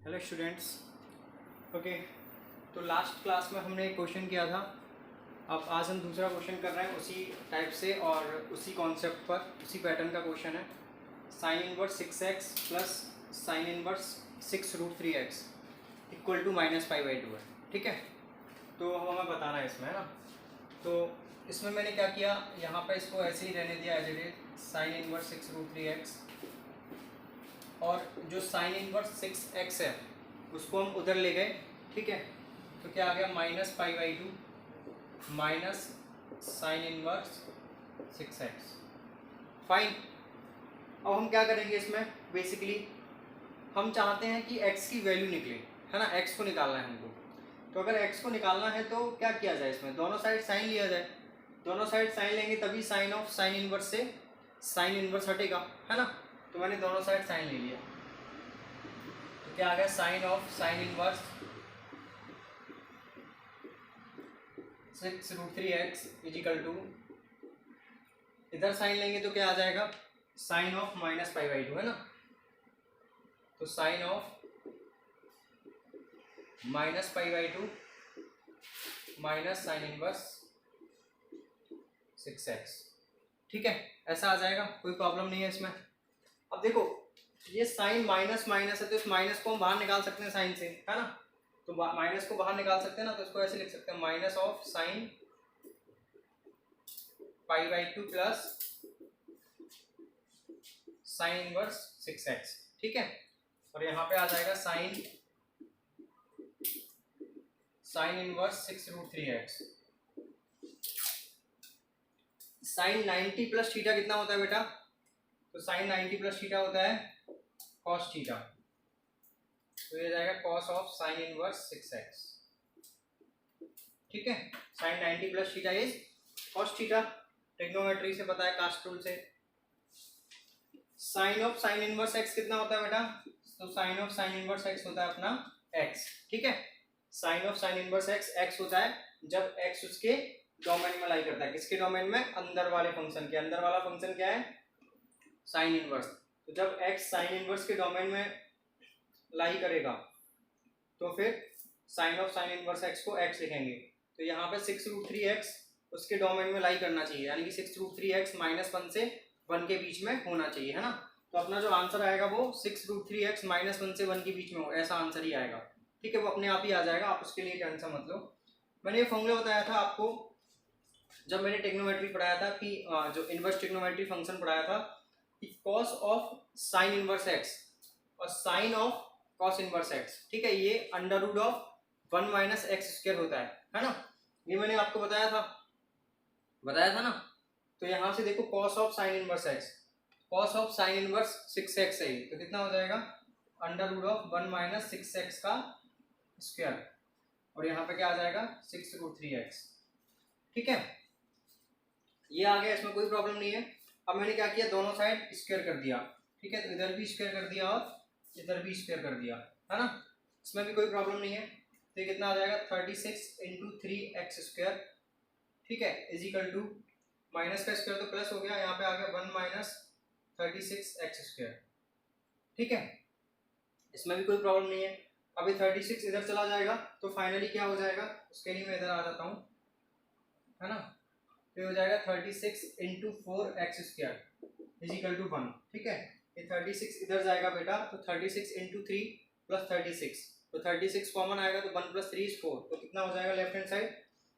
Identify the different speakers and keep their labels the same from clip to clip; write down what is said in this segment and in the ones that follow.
Speaker 1: Hello students. Okay, तो last class में हमने एक क्वेश्चन किया था। अब आज हम दूसरा क्वेश्चन कर रहे हैं उसी टाइप से और उसी कॉन्सेप्ट पर, उसी पैटर्न का क्वेश्चन है। Sine inverse 6x plus sine inverse 6√3x equal to -π/2 है। ठीक है, तो हमें बताना है इसमें, है ना। तो इसमें मैंने क्या किया, यहाँ पर इसको ऐसे ही रहने दिया as it is, sine inverse 6√3x, और जो साइन इनवर्स 6x है उसको हम उधर ले गए। ठीक है, तो क्या आ गया, -π/2 minus sine inverse 6x। Fine. अब हम क्या करेंगे इसमें, बेसिकली हम चाहते हैं कि x की वैल्यू निकले, है ना। x को निकालना है हमको। तो अगर x को निकालना है तो क्या किया जाए, इसमें दोनों साइड साइन लिया जाए। दोनों साइड साइन लेंगे तभी साइन ऑफ साइन इनवर्स से साइन इनवर्स हटेगा, है ना। तो मैंने दोनों साइड साइन ले लिया, तो क्या आ गया, sine of sine inverse 6√3x is equal to, इधर साइन लेंगे तो क्या आ जाएगा, साइन ऑफ -π/2, है ना। तो sine of -π/2 minus sine inverse 6x। ठीक है, ऐसा आ जाएगा, कोई प्रॉब्लम नहीं है इसमें। अब देखो, ये साइन माइनस माइनस है तो इस माइनस को हम बाहर निकाल सकते हैं साइन से, है ना। तो माइनस को बाहर निकाल सकते हैं ना, तो इसको ऐसे लिख सकते हैं, minus of sine π/2 plus sine inverse 6x। ठीक है, और यहाँ पे आ जाएगा sine inverse 6√3x। Sine 90 plus theta कितना होता है बेटा, तो साइन 90 प्लस थीटा होता है कॉस थीटा, तो ये जाएगा cos of sine inverse 6x। ठीक है, sine 90 plus theta is cos theta, trigonometry से पता है, कास्ट रूल से। Sine of sine inverse x कितना होता है बेटा, तो sine of sine inverse x होता है अपना x। ठीक है, sine of sine inverse x होता है जब x उसके डोमेन में लाई करता है। किसके डोमेन में, अंदर वाले फंक्शन के। अंदर वाला फंक्शन क्या है, साइन इनवर्स। तो जब x साइन इनवर्स के डोमेन में लाई करेगा तो फिर sine of sine inverse x को x लिखेंगे। तो यहाँ पे 6√3x उसके डोमेन में लाई करना चाहिए, यानी कि 6√3x -1 से 1 के बीच में होना चाहिए, है ना। तो अपना जो आंसर आएगा वो 6√3x -1 से 1 के बीच में हो, ऐसा आंसर ही आएगा। ठीक है, वो अपने आप ही आ जाएगा, आप उसके लिए टेंशन मत लो। मैंने ये फॉर्मूला बताया था आपको जब मैंने ट्रिग्नोमेट्री पढ़ाया था, कि जो इनवर्स ट्रिग्नोमेट्री फंक्शन पढ़ाया था, कि cos of sine inverse x और sine of cos inverse x, ठीक है, ये under root of 1 minus x square होता है ना। ये मैंने आपको बताया था ना। तो यहाँ से देखो, cos of sine inverse x, cos of sine inverse 6x है, तो कितना हो जाएगा, under root of 1 minus 6x का स्क्वायर, और यहाँ पे क्या आ जाएगा, 6√3x। ठीक है, ये आ गया, इसमें कोई प्रॉब्लम नहीं है। अब मैंने क्या किया, दोनों साइड स्क्वायर कर दिया। ठीक है, तो इधर भी स्क्वायर कर दिया और इधर भी स्क्वायर कर दिया, है ना। इसमें भी कोई प्रॉब्लम नहीं है। तो ये कितना आ जाएगा, 36 × 3x²। ठीक है, इजिकल टू, माइनस का स्क्वायर तो प्लस हो गया, यहाँ पे आ गया 1 माइनस 36x²। ठीक है, इसमें भी कोई प्रॉब्लम नहीं है। अभी 36 इधर चला जाएगा तो फाइनली क्या हो जाएगा, उसके लिए मैं इधर आ जाता हूँ, है ना। तो हो जाएगा 36 × 4x² इजिकल टू 1। ठीक है, ये 36 इधर जाएगा बेटा, तो 36 × 3 प्लस 36, तो 36 कॉमन आएगा, तो 1 + 3 = 4, तो कितना हो जाएगा left hand side,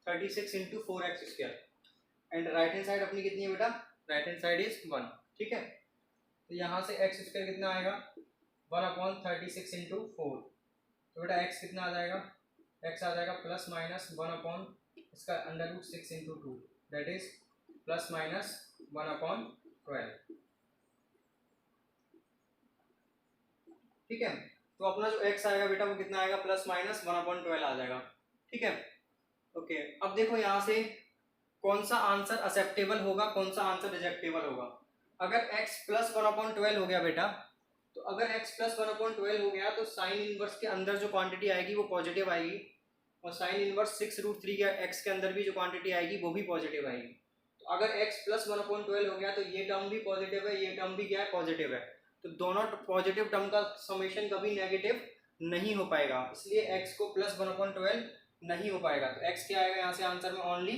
Speaker 1: 36 × 4x²। And right hand side अपनी कितनी है बेटा, राइट हैंड साइड इज 1। ठीक है, तो यहाँ से x² कितना आएगा, 1/36 × 4, तो बेटा x कितना आ जाएगा, x आ जाएगा प्लस माइनस 1/ इसका under root 6 × 2, that is plus minus 1/12। ठीक है, तो अपना जो x आएगा बेटा वो कितना आएगा, प्लस माइनस 1/12 आ जाएगा। ठीक है, ओके। अब देखो यहाँ से कौन सा आंसर एक्सेप्टेबल होगा, कौन सा आंसर रिजेक्टेबल होगा। अगर x + 1/12 हो गया बेटा, तो अगर x + 1/12 हो गया तो साइन इनवर्स के अंदर जो क्वांटिटी आएगी वो पॉजिटिव आएगी, और साइन इनवर्स 6√3 के x के अंदर भी जो क्वांटिटी आएगी वो भी पॉजिटिव आएगी। तो अगर x + 1/12 हो गया तो ये टर्म भी पॉजिटिव है, ये टर्म भी क्या है, पॉजिटिव है। तो दोनों पॉजिटिव टर्म का समेशन कभी नेगेटिव नहीं हो पाएगा, इसलिए x को +1/12 नहीं हो पाएगा। तो x क्या आएगा यहाँ से आंसर में? ओनली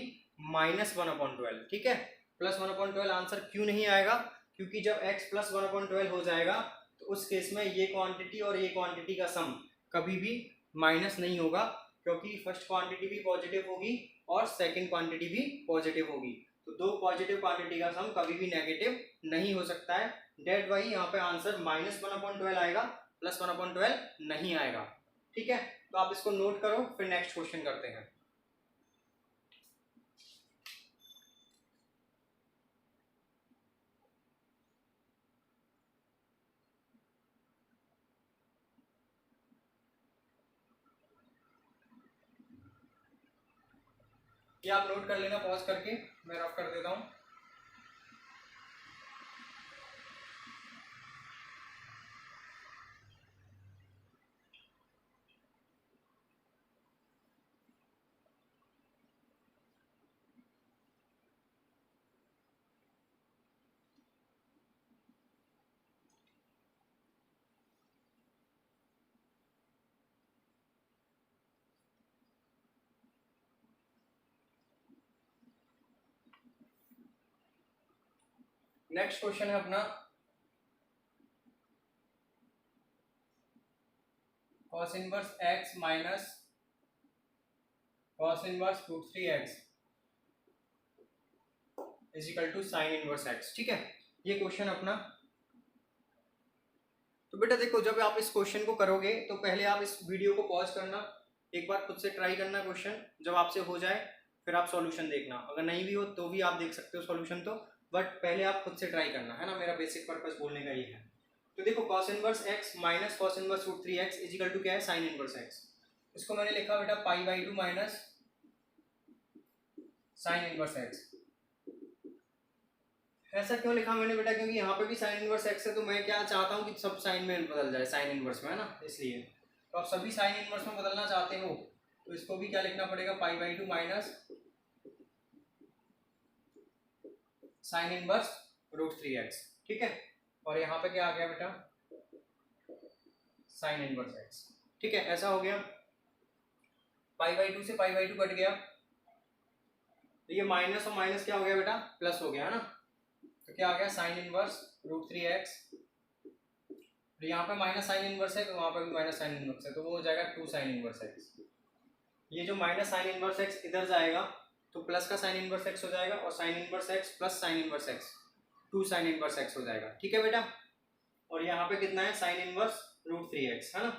Speaker 1: -1/12। ठीक है, +1/12 आंसर क्यों नहीं आएगा? क्योंकि जब x +1/12 हो जाएगा तो उस केस में ये क्वांटिटी और ये क्वांटिटी का सम कभी भी माइनस नहीं होगा, क्योंकि फर्स्ट क्वांटिटी भी पॉजिटिव होगी और सेकंड क्वांटिटी भी पॉजिटिव होगी। तो दो पॉजिटिव क्वांटिटी का सम कभी भी नेगेटिव नहीं हो सकता है। डेट वाई यहाँ पे आंसर -1/12 आएगा, +1/12 नहीं आएगा। ठीक है, तो आप इसको नोट करो, फिर नेक्स्ट क्वेश्चन करते हैं। ये आप नोट कर लेना पॉज करके, मैं रफ कर देता हूँ। नेक्स्ट क्वेश्चन है अपना cos inverse x minus cos inverse √3x is equal to sine inverse x। ठीक है, ये क्वेश्चन अपना। तो बेटा देखो, जब आप इस क्वेश्चन को करोगे तो पहले आप इस वीडियो को पॉज करना, एक बार खुद से ट्राई करना क्वेश्चन, जब आपसे हो जाए फिर आप सॉल्यूशन देखना। अगर नहीं भी हो तो भी आप देख सकते हो सॉल्यूशन, तो बट पहले आप खुद से ट्राई करना, है ना, मेरा बेसिक पर्पस बोलने का ये है। तो देखो, cos inverse x minus cos inverse √3x is equal to क्या है? Sine inverse x। इसको मैंने लिखा बेटा π/2 माइनस साइन इनवर्स x। ऐसा क्यों लिखा मैंने बेटा? क्योंकि यहाँ पे भी साइन इनवर्स x है, तो मैं क्या चाहता हूँ कि सब साइन में बदल जाए, साइन इनवर्स में, है ना, इसलिए। तो आप सभी साइन इनवर्स में बदलना चाहते हो तो इसको भी क्या लिखना पड़ेगा? π/2 माइनस साइन इनवर्स √3x। ठीक है, और यहाँ पे क्या आ गया बेटा? Sign inverse x। ठीक है, ऐसा हो गया। π/2 से π/2 कट गया, तो ये माइनस और माइनस क्या हो गया बेटा? प्लस हो गया, है ना। तो क्या आ गया? Sine inverse √3x। तो यहाँ पे माइनस साइन इनवर्स है तो वहाँ पे भी माइनस साइन इनवर्स है, तो वो हो जाएगा 2 साइन इनवर्स x। ये जो माइनस साइन इनवर्स x इधर जाएगा तो प्लस का साइन इनवर्स x हो जाएगा, और sign inverse x plus sine inverse x 2 sine inverse x हो जाएगा। ठीक है बेटा, और यहाँ पे कितना है? साइन इनवर्स √3x, है ना।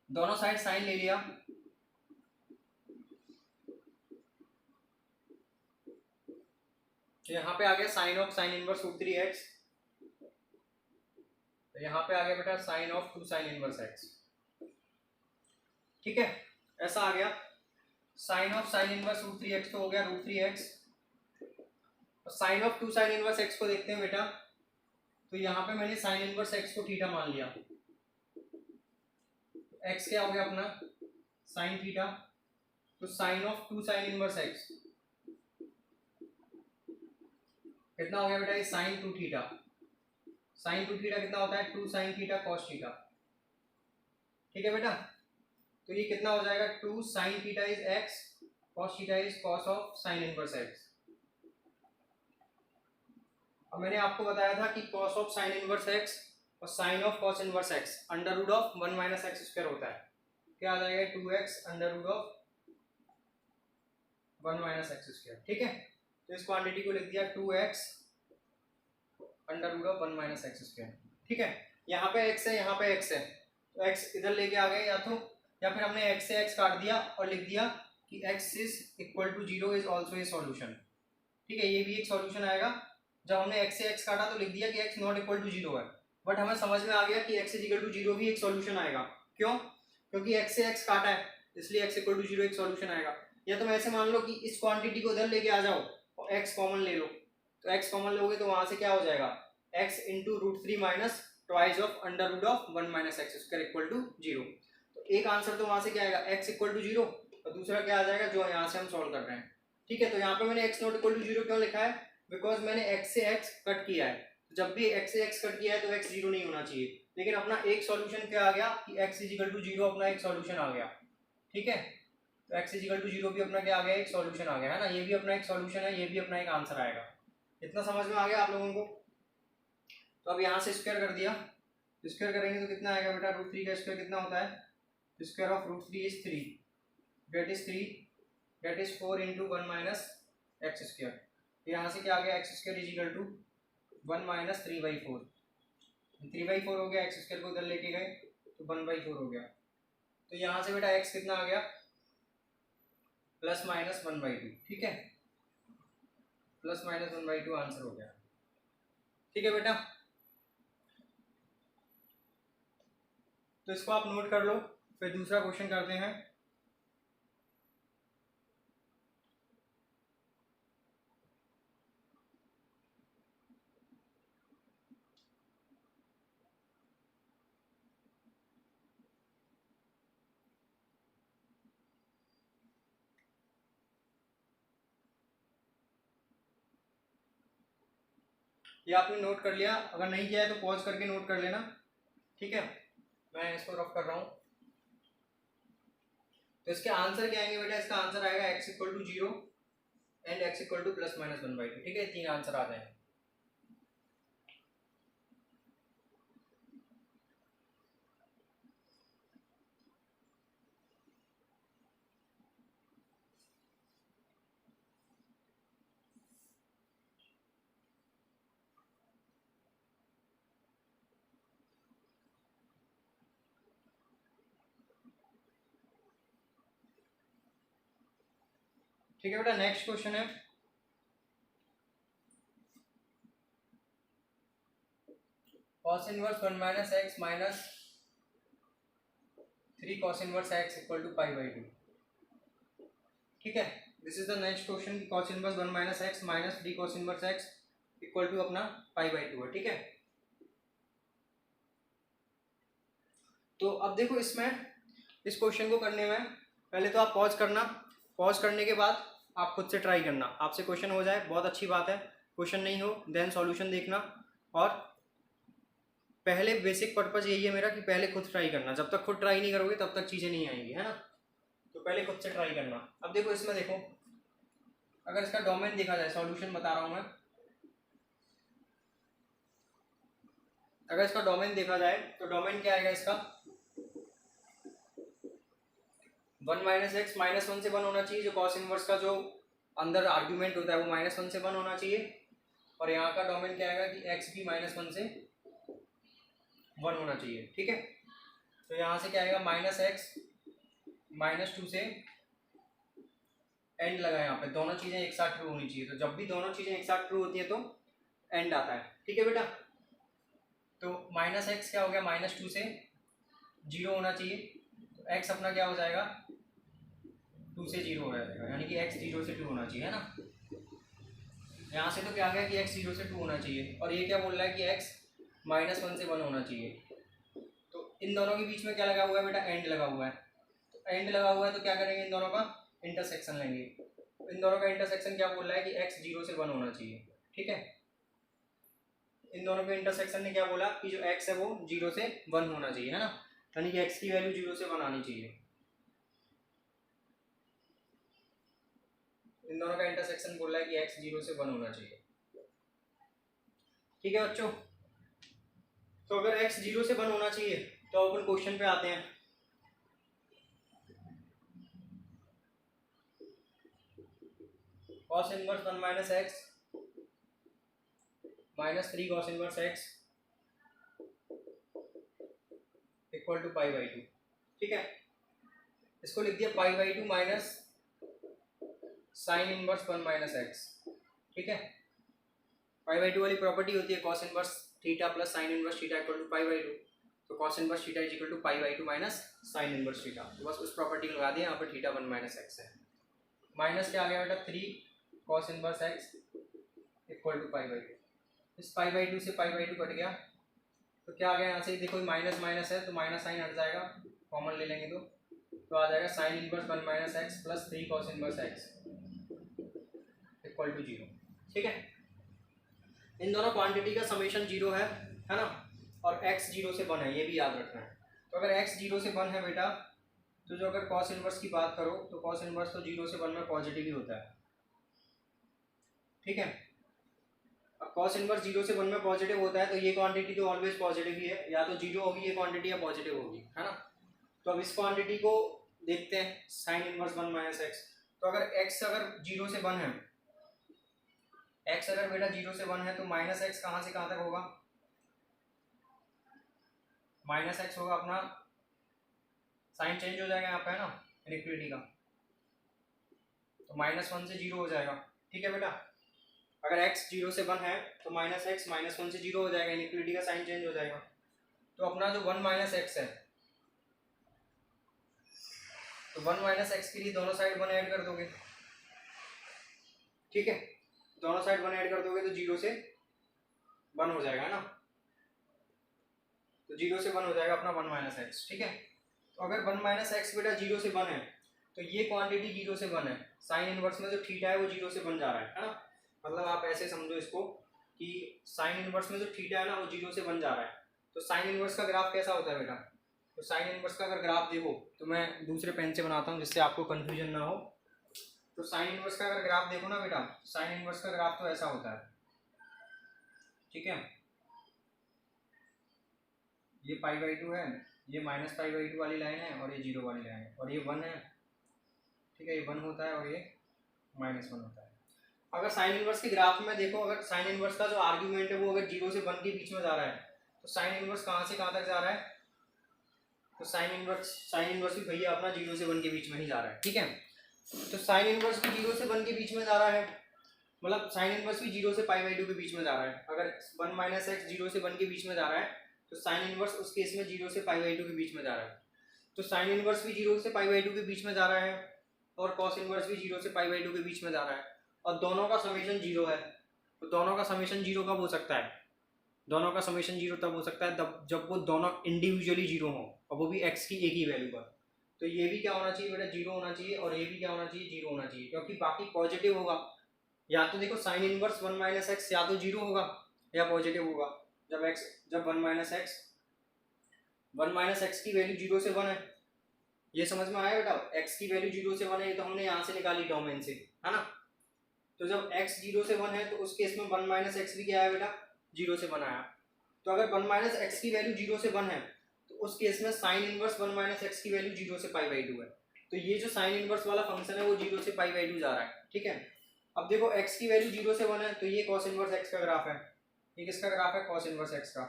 Speaker 1: दोनों साइड साइन ले लिया, तो यहाँ पे आ गया sine of sine inverse √3x, तो यहाँ पे आ गया बेटा sine of 2 sine inverse x। ठीक है, ऐसा आ गया। Sine of sine inverse √3x तो हो गया √3x, और sine of 2 sine inverse x को देखते हैं बेटा। तो यहाँ पे मैंने साइन इनवर्स x को थीटा मान लिया, x क्या हो गया अपना? Sine theta. तो sine of 2 sine inverse x कितना हो गया बेटा? ये साइन 2 थीटा। साइन 2 थीटा कितना होता है? 2 साइन थीटा कॉस थीटा। ठीक है बेटा, तो ये कितना हो जाएगा? 2 sine theta is x, cos theta is cos of sine inverse x। अब मैंने आपको बताया था कि cos of sine inverse x और sine of cos inverse x under root of 1 minus x square होता है। क्या आ जाएगा? 2x under root of 1 minus x square. ठीक है, तो इस क्वांटिटी को लिख दिया 2x under root of 1 minus x square. ठीक है, यहाँ पे x है, यहाँ पे x है, तो x इधर लेके आ गए, या फिर हमने x से x काट दिया और लिख दिया कि x is equal to 0 is also a solution. ठीक है, ये भी एक सॉल्यूशन आएगा। जब हमने x से x काटा तो लिख दिया कि x नॉट इक्वल टू 0 है, बट हमें समझ में आ गया कि x इज इक्वल टू 0 भी एक सॉल्यूशन आएगा। क्यों? क्योंकि x से x काटा है, इसलिए x इक्वल टू 0 एक सॉल्यूशन आएगा। या तो ऐसे मान लो कि इस क्वांटिटी को इधर लेके आ जाओ और x कॉमन ले लो, तो x कॉमन लोगे तो वहां से क्या हो जाएगा? x into √3 minus twice of under root of 1 minus x square equal to 0। तो एक आंसर तो वहां से क्या आएगा? x इक्वल टू 0, और दूसरा क्या आ जाएगा जो यहाँ से हम सॉल्व कर रहे हैं। ठीक है, तो यहाँ पे मैंने x नॉट इक्वल टू 0 क्यों लिखा है? बिकॉज मैंने x से x कट किया है, जब भी x से x कट किया है तो x 0 नहीं होना चाहिए, लेकिन अपना एक सॉल्यूशन क्या आ गया कि x इजिकल टू 0 अपना एक सॉल्यूशन आ गया, ठीक है। तो x इजिकल टू 0 भी अपना क्या आ गया, एक सॉल्यूशन आ गया है ना, ये भी अपना एक सॉल्यूशन है, ये भी अपना एक आंसर आएगा। इतना समझ में आ गया आप लोगों को। तो अब यहाँ से स्क्वायर कर दिया, स्क्वायर करेंगे तो कितना आएगा बेटा, √3 का स्क्वायर कितना होता है, square of √3 is 3, that is 3, that is 4 into 1 minus x square. यहाँ से क्या आ गया, x square is equal to 1 minus 3/4, 3/4 हो गया, एक्स स्क्वायर को इधर लेके गए तो 1/4 हो गया। तो यहाँ से बेटा एक्स कितना आ गया, प्लस माइनस 1/2, ठीक है, प्लस माइनस 1/2 आंसर हो गया, ठीक है बेटा। तो इसको आप नोट कर लो, फिर दूसरा क्वेश्चन करते हैं। ये आपने नोट कर लिया, अगर नहीं किया है तो पॉज करके नोट कर लेना, ठीक है। मैं इसको रफ कर रहा हूँ। तो इसके आंसर क्या आएंगे बेटा, इसका आंसर आएगा x equal to 0 and x equal to plus minus 1/2, ठीक है, 3 आंसर आ जाएंगे। ठीक है बेटा, नेक्स्ट क्वेश्चन है cos inverse 1 minus x minus 3 cos inverse x equal to π/2, ठीक है। This is the next question कि cos inverse 1 minus x minus 3 cos inverse x equal to अपना π/2 है, ठीक है। तो अब देखो इसमें इस क्वेश्चन को करने में पहले तो आप पॉज करना, पॉज करने के बाद आप खुद से ट्राई करना, आपसे क्वेश्चन हो जाए बहुत अच्छी बात है, क्वेश्चन नहीं हो देन सॉल्यूशन देखना। और पहले बेसिक पर्पस यही है मेरा कि पहले खुद ट्राई करना, जब तक खुद ट्राई नहीं करोगे तब तक चीज़ें नहीं आएंगी, है ना। तो पहले खुद से ट्राई करना। अब देखो इसमें देखो, अगर इसका डोमेन देखा जाए, सॉल्यूशन बता रहा हूँ मैं, अगर इसका डोमेन देखा जाए तो डोमेन क्या आएगा इसका, 1 माइनस एक्स माइनस 1 से 1 होना चाहिए, जो कॉस इनवर्स का जो अंदर आर्ग्यूमेंट होता है वो -1 से 1 होना चाहिए। और यहाँ का डोमेन क्या आएगा कि एक्स भी -1 से 1 होना चाहिए, ठीक है। तो यहाँ से क्या आएगा, -x -2 से एंड लगा, यहाँ पे दोनों चीज़ें एक साथ ट्रू होनी चाहिए। तो जब भी दोनों चीज़ें एक साथ ट्रू होती है तो एंड आता है, ठीक है बेटा। तो -x क्या हो गया, -2 से 0 होना चाहिए, तो x अपना क्या हो जाएगा, 2 से 0 हो जाएगा, यानी कि x 0 से 2 होना चाहिए, है ना। यहाँ से तो क्या आ गया कि x 0 से 2 होना चाहिए, और ये क्या बोल रहा है कि x -1 से 1 होना चाहिए। तो इन दोनों के बीच में क्या लगा हुआ है बेटा, एंड लगा हुआ है। तो एंड लगा हुआ है तो क्या करेंगे, इन दोनों का इंटरसेक्शन लेंगे। तो इन दोनों का इंटरसेक्शन क्या बोल रहा है कि x 0 से 1 होना चाहिए, ठीक है। इन दोनों के इंटरसेक्शन ने क्या बोला कि जो x है वो 0 से 1 होना चाहिए, है ना, यानी कि x की वैल्यू 0 से 1 आनी चाहिए। इन दोनों का इंटरसेक्शन बोल रहा है कि x 0 से 1 होना चाहिए, ठीक है बच्चों। तो अगर x 0 से 1 होना चाहिए तो अपन क्वेश्चन पे आते हैं। cos inverse 1 minus x minus 3 cos inverse x equal to π/2, ठीक है। इसको लिख दिया π/2 minus sine inverse 1 minus x, ठीक है। π/2 वाली प्रॉपर्टी होती है cos inverse theta plus sine inverse theta equal to π/2। तो cos inverse theta is equal to π/2 minus sine inverse theta, तो बस उस प्रॉपर्टी को लगा दिया, यहाँ पर थीटा 1 माइनस एक्स है। माइनस क्या आ गया बेटा, 3 cos inverse x equal to π/2। इस π/2 से π/2 कट गया तो क्या आ गया, यहाँ से देखो माइनस माइनस है तो माइनस साइन हट जाएगा, कॉमन ले लेंगे तो आ जाएगा sine inverse 1 minus x plus 3 cos inverse x equal to 0, ठीक है। इन दोनों क्वांटिटी का समेशन 0 है ना। और x 0 से 1 है, ये भी याद रखना है। तो अगर x 0 से 1 है बेटा, तो जो अगर cos इनवर्स की बात करो तो cos इनवर्स तो 0 से 1 में पॉजिटिव ही होता है, ठीक है। अब cos इनवर्स 0 से 1 में पॉजिटिव होता है तो ये क्वांटिटी तो ऑलवेज पॉजिटिव ही है, या तो 0 होगी ये क्वांटिटी या पॉजिटिव होगी, है ना। तो अब इस क्वांटिटी को देखते हैं, साइन इनवर्स 1 माइनस एक्स। तो अगर x अगर 0 से 1 है, x अगर बेटा 0 से 1 है तो माइनस एक्स कहाँ से कहाँ तक होगा, माइनस एक्स होगा अपना, साइन चेंज हो जाएगा यहाँ पे, है ना, इनइक्वालिटी का, तो -1 से 0 हो जाएगा, ठीक है बेटा। अगर x 0 से 1 है तो माइनस एक्स -1 से 0 हो जाएगा, इनइक्वालिटी का साइन चेंज हो जाएगा। तो अपना जो 1 माइनस एक्स है, तो 1 माइनस एक्स के लिए दोनों साइड 1 ऐड कर दोगे, ठीक है, दोनों साइड 1 ऐड कर दोगे तो 0 से 1 हो जाएगा ना, तो 0 से 1 हो जाएगा अपना 1 माइनस एक्स, ठीक है। तो अगर 1 माइनस एक्स बेटा 0 से 1 है तो ये क्वांटिटी 0 से 1 है, साइन इनवर्स में जो थीटा है वो 0 से 1 जा रहा है ना। मतलब आप ऐसे समझो इसको कि साइन इनवर्स में जो थीटा है ना वो 0 से 1 जा रहा है। तो साइन इनवर्स का ग्राफ कैसा होता है बेटा, तो साइन इनवर्स का अगर ग्राफ देखो तो मैं दूसरे पेन से बनाता हूँ जिससे आपको कंफ्यूजन ना हो। तो साइन इनवर्स का अगर ग्राफ देखो ना बेटा, साइन इनवर्स का ग्राफ तो ऐसा होता है, ठीक है, ये π/2 है, ये -π/2 वाली लाइन है और ये 0 वाली लाइन है, और ये 1 है, ठीक है, ये 1 होता है और ये -1 होता है। अगर साइन इनवर्स के ग्राफ में देखो, अगर साइन इनवर्स का जो आर्ग्यूमेंट है वो अगर 0 से 1 के बीच में जा रहा है तो साइन इनवर्स कहाँ से कहाँ तक जा रहा है, तो साइन इनवर्स भी भैया अपना 0 से 1 के बीच में ही जा रहा है, ठीक है। तो साइन इनवर्स भी 0 से 1 के बीच में जा रहा है, मतलब साइन इनवर्स भी 0 से π/2 के बीच में जा रहा है। अगर 1 माइनस एक्स 0 से 1 के बीच में जा रहा है तो साइन इनवर्स उस केस में 0 से π/2 के बीच में जा रहा है। तो साइन इनवर्स भी 0 से π/2 के बीच में जा रहा है और कॉस इनवर्स भी 0 से π/2 के बीच में जा रहा है, और दोनों का समेशन 0 है। तो दोनों का समेशन 0 कब हो सकता है, दोनों का समेशन 0 तब हो सकता है जब वो दोनों इंडिविजुअली 0 हो, और वो भी x की एक ही वैल्यू पर। तो ये भी क्या होना चाहिए बेटा, 0 होना चाहिए, और ये भी क्या होना चाहिए, 0 होना चाहिए, क्योंकि बाकी पॉजिटिव होगा। या तो देखो साइन इनवर्स 1 माइनस एक्स या तो 0 होगा या पॉजिटिव होगा। जब 1 माइनस एक्स की वैल्यू 0 से 1 है, ये समझ में आया बेटा, x की वैल्यू 0 से 1 है, ये तो हमने यहाँ से निकाली डोमेन से, है ना। तो जब x 0 से 1 है तो उस केस में 1 माइनस एक्स भी क्या आया बेटा, 0 से 1 आया। तो अगर 1 माइनस एक्स की वैल्यू 0 से 1 है तो उस केस में साइन इनवर्स 1 माइनस एक्स की वैल्यू 0 से π/2 है। तो ये जो साइन इनवर्स वाला फंक्शन है वो 0 से π/2 जा रहा है, ठीक है। अब देखो x की वैल्यू 0 से 1 है तो ये cos इनवर्स x का ग्राफ है, ये किसका ग्राफ है, cos इनवर्स x का,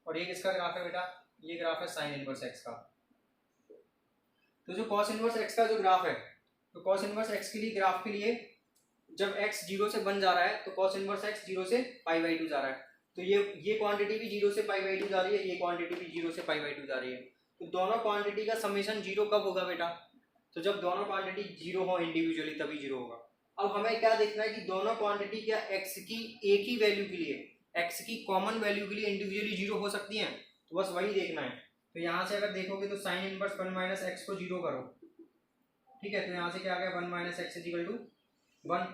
Speaker 1: और ये किसका ग्राफ है बेटा, ये ग्राफ है साइन इनवर्स x का। तो जो cos इनवर्स x का जो ग्राफ है, तो cos इनवर्स x के लिए ग्राफ के लिए जब x 0 से 1 जा रहा है तो cos इनवर्स x 0 से π/2 जा रहा है। तो ये क्वांटिटी भी 0 से π/2 जा रही है, ये क्वांटिटी भी 0 से π/2 जा रही है। तो दोनों क्वांटिटी का समेशन 0 कब होगा बेटा, तो जब दोनों क्वांटिटी 0 हो इंडिविजुअली तभी 0 होगा। अब हमें क्या देखना है कि दोनों क्वांटिटी क्या x की एक ही वैल्यू के लिए, x की कॉमन वैल्यू के लिए इंडिविजुअली 0 हो सकती हैं, तो बस वही देखना है। तो यहाँ से अगर देखोगे तो साइन इनवर्स 1 माइनस एक्स को 0 करो, ठीक है, तो यहाँ से क्या आ गया 1 minus x equal to 1,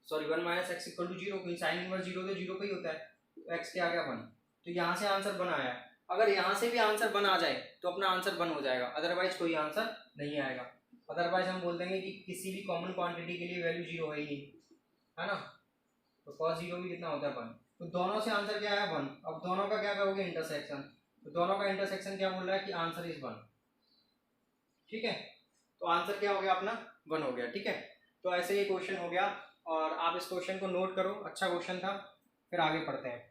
Speaker 1: sorry 1 minus x equal to 0, क्योंकि साइन इनवर्स 0 तो 0 का ही होता है, तो x क्या आ गया 1। तो यहाँ से आंसर 1 आया। अगर यहाँ से भी आंसर 1 आ जाए तो अपना आंसर 1 हो जाएगा, अदरवाइज कोई आंसर नहीं आएगा। अदरवाइज हम बोल देंगे कि किसी भी कॉमन क्वांटिटी के लिए वैल्यू 0 है ही नहीं, है ना। तो cos 0 भी कितना होता है 1, तो दोनों से आंसर क्या आया 1। अब दोनों का क्या करोगे इंटरसेक्शन, तो दोनों का इंटरसेक्शन क्या बोल रहा है कि आंसर इज 1, ठीक है। तो आंसर क्या हो गया अपना 1 हो गया, ठीक है। तो ऐसे ये क्वेश्चन हो गया, और आप इस क्वेश्चन को नोट करो, अच्छा क्वेश्चन था। फिर आगे पढ़ते हैं।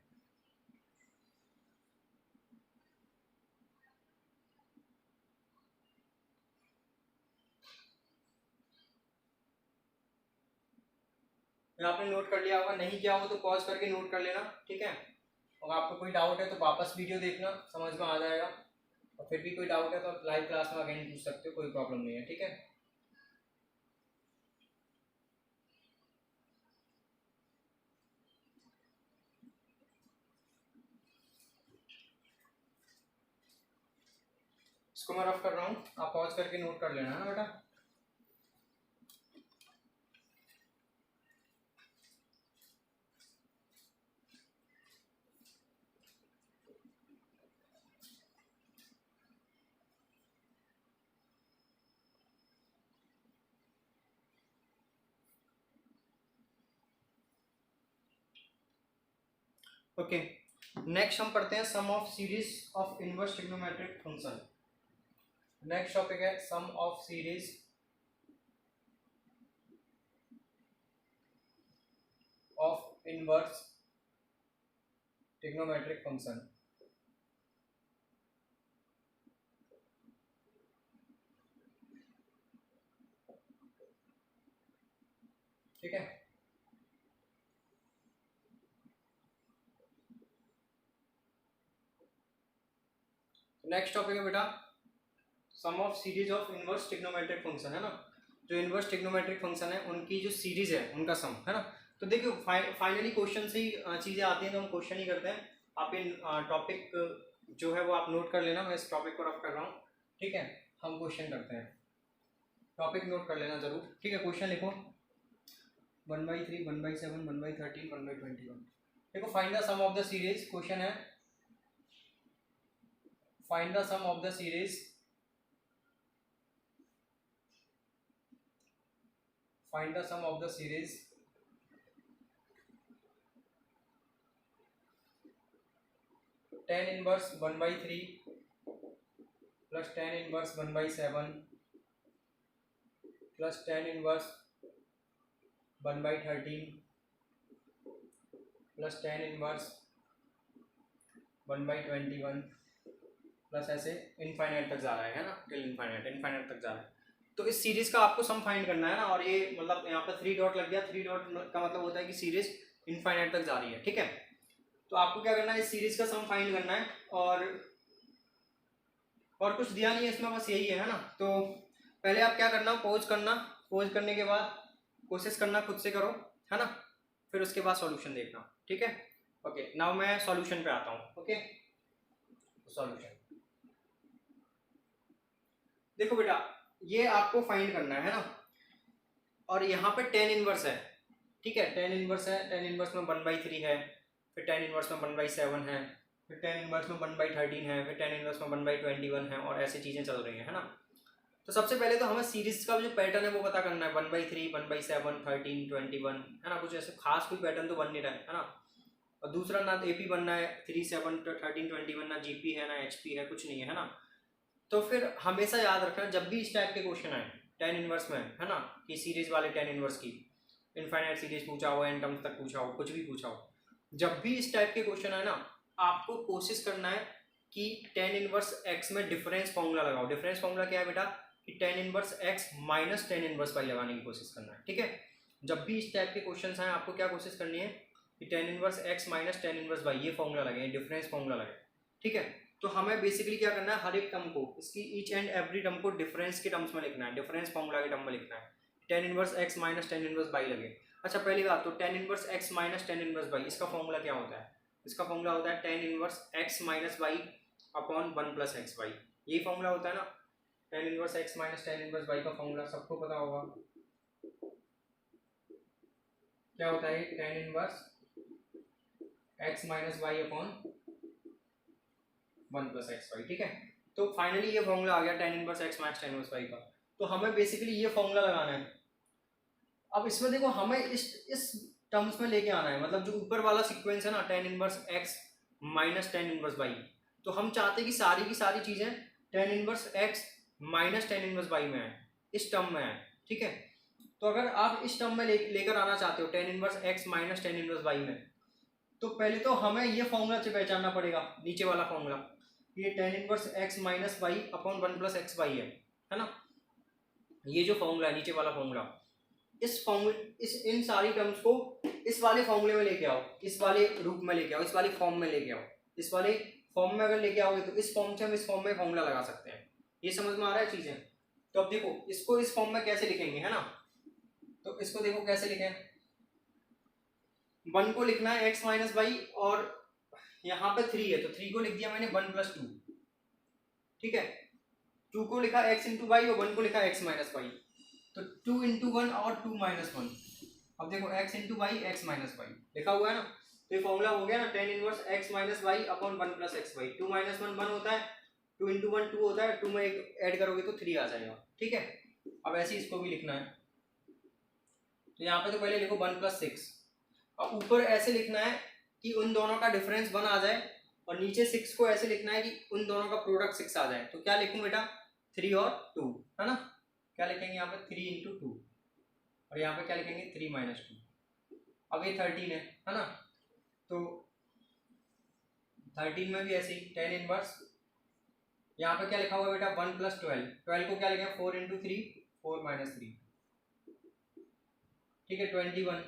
Speaker 1: आपने नोट कर लिया होगा, नहीं किया हो तो पॉज करके नोट कर लेना, ठीक है। और आपको कोई डाउट है तो वापस वीडियो देखना, समझ में आ जाएगा। और फिर भी कोई डाउट है तो लाइव क्लास में अगेन पूछ सकते हो, कोई प्रॉब्लम नहीं है, ठीक है। इसको मैं रफ कर रहा हूँ, आप पॉज करके नोट कर लेना, है ना बेटा। ओके, नेक्स्ट हम पढ़ते हैं sum of series of inverse trigonometric function. Next topic है sum of series of inverse trigonometric function. ठीक है, नेक्स्ट टॉपिक है बेटा sum of series of inverse trigonometric function, है ना। जो इनवर्स ट्रिग्नोमेट्रिक फंक्शन है उनकी जो सीरीज है उनका सम, है ना। तो देखियो फाइनली क्वेश्चन से ही चीज़ें आती हैं तो हम क्वेश्चन ही करते हैं। आप इन टॉपिक जो है वो आप नोट कर लेना, मैं इस टॉपिक को रफ कर रहा हूँ, ठीक है। हम क्वेश्चन करते हैं, टॉपिक नोट कर लेना जरूर, ठीक है। क्वेश्चन लिखो 1/3, 1/7, 1/13, 1/21। देखो find the sum of the series, question है find the sum of the series, find the sum of the series tan inverse 1/3 plus tan inverse 1/7 plus tan inverse 1/13 plus tan inverse 1/21 plus ऐसे infinite तक जा रहा है ना, till infinite तक जा रहा है। तो इस सीरीज का आपको सम फाइंड करना है ना, और ये मतलब यहाँ पर 3 डॉट लग गया। 3 डॉट का मतलब होता है कि सीरीज इनफाइनाइट तक जा रही है, ठीक है। तो आपको क्या करना है, इस सीरीज का सम फाइंड करना है, और कुछ दिया नहीं है इसमें, बस यही है ना। तो पहले आप क्या करना, पॉज करने के बाद कोशिश करना खुद से करो, है ना, फिर उसके बाद सॉल्यूशन देखना, ठीक है। ओके, नाउ मैं सॉल्यूशन पे आता हूँ। ओके, सॉल्यूशन देखो बेटा, ये आपको फाइंड करना है ना, और यहाँ पे tan इनवर्स है, ठीक है। tan इनवर्स है, tan इनवर्स में 1/3 है, फिर tan इनवर्स में 1/7 है, फिर tan इनवर्स में 1/13 है, फिर tan इनवर्स में 1/21 है, और ऐसी चीज़ें चल रही हैं, है ना। तो सबसे पहले तो हमें सीरीज का जो पैटर्न है वो पता करना है। 1/3, 1/7, 13, 21, है ना। कुछ ऐसे खास कोई पैटर्न तो बन नहीं रहा है ना। और दूसरा ना AP बनना है 3, 7, 13, 21, ना GP है ना HP है, कुछ नहीं है ना। तो फिर हमेशा याद रखना, जब भी इस टाइप के क्वेश्चन आए tan इनवर्स में, है ना, कि सीरीज वाले tan इनवर्स की इनफाइनाइट सीरीज पूछा हो, n टर्म्स तक पूछा हो, कुछ भी पूछा हो, जब भी इस टाइप के क्वेश्चन आए ना, आपको कोशिश करना है कि tan इनवर्स x में डिफरेंस फॉर्मूला लगाओ। डिफरेंस फॉर्मूला क्या है बेटा, कि tan inverse x minus tan inverse y लगाने की कोशिश करना है, ठीक है। जब भी इस टाइप के क्वेश्चन आए आपको क्या कोशिश करनी है कि tan inverse x minus tan inverse y ये फॉर्मूला लगे, डिफरेंस फॉर्मूला लगे, ठीक है। तो हमें बेसिकली क्या करना है, हर एक टर्म को, इसकी ईच एंड एवरी टर्म को डिफरेंस के टर्म्स में लिखना है, डिफरेंस फॉर्मूला के टर्म में लिखना है। tan inverse x minus tan inverse y लगे। अच्छा, पहली बात तो tan inverse x minus tan inverse y, इसका फॉर्मूला क्या होता है? इसका फॉर्मूला होता है tan inverse x minus y upon 1 plus x y, यही फॉर्मूला होता है ना। tan inverse x minus tan inverse y का फॉर्मूला सबको पता होगा, क्या होता है? tan inverse x minus y upon 1 plus x Y, ठीक है। तो फाइनली ये फॉर्मूला आ गया tan inverse x minus tan inverse y का। तो हमें बेसिकली ये फॉर्मूला लगाना है। अब इसमें देखो हमें इस टर्म्स में लेके आना है, मतलब जो ऊपर वाला सीक्वेंस है ना tan inverse x minus tan inverse y, तो हम चाहते हैं कि सारी की सारी चीजें tan inverse x minus tan inverse y में आए, इस टर्म में आए, ठीक है। तो अगर आप इस टर्म में लेकर आना चाहते हो tan inverse x minus tan inverse y में, तो पहले तो हमें ये फॉर्मूला से पहचानना पड़ेगा, नीचे वाला फॉर्मूला, ये tan inverse x minus y upon 1 plus x y है ना। ये जो फॉर्मूला है नीचे वाला फॉर्मूला, इस इन सारी टर्म्स को इस वाले फॉर्मूले में लेके आओ, इस वाले रूप में लेके आओ, इस वाली फॉर्म में लेके आओ। इस वाले फॉर्म में अगर लेके आओगे तो इस फॉर्म से हम इस फॉर्म में फॉर्मूला लगा सकते हैं। ये समझ में आ रहा है चीजें? तो अब देखो इसको इस फॉर्म में कैसे लिखेंगे, है ना। तो इसको देखो कैसे लिखें, 1 को लिखना है x माइनस वाई, और यहाँ पे 3 है तो 3 को लिख दिया मैंने 1 प्लस 2, ठीक है। 2 को लिखा x इंटू वाई और 1 को लिखा x माइनस वाई, तो 2 इंटू 1 और 2 माइनस 1। अब देखो x into y x minus y लिखा हुआ है ना। तो ये फॉर्मूला हो गया ना, tan inverse x minus y upon 1 plus x y. 2 minus 1 1 होता है, 2 इंटू 1 2 होता है, 2 में एक ऐड करोगे तो 3 आ जाएगा, ठीक है। अब ऐसे इसको भी लिखना है, तो यहाँ पे तो पहले लिखो 1 प्लस 6। अब ऊपर ऐसे लिखना है कि उन दोनों का डिफरेंस 1 आ जाए और नीचे 6 को ऐसे लिखना है कि उन दोनों का प्रोडक्ट 6 आ जाए। तो क्या लिखूं बेटा, 3 और 2, है ना। क्या लिखेंगे यहाँ पे 3 इंटू 2 और यहाँ पे क्या लिखेंगे 3 माइनस 2। अब ये 13 है ना। तो 13 में भी ऐसे ही tan इनवर्स, यहाँ पे क्या लिखा हुआ है बेटा 1 प्लस 12, 12 को क्या लिखेंगे 4 इंटू 3, 4 माइनस 3, ठीक है 21,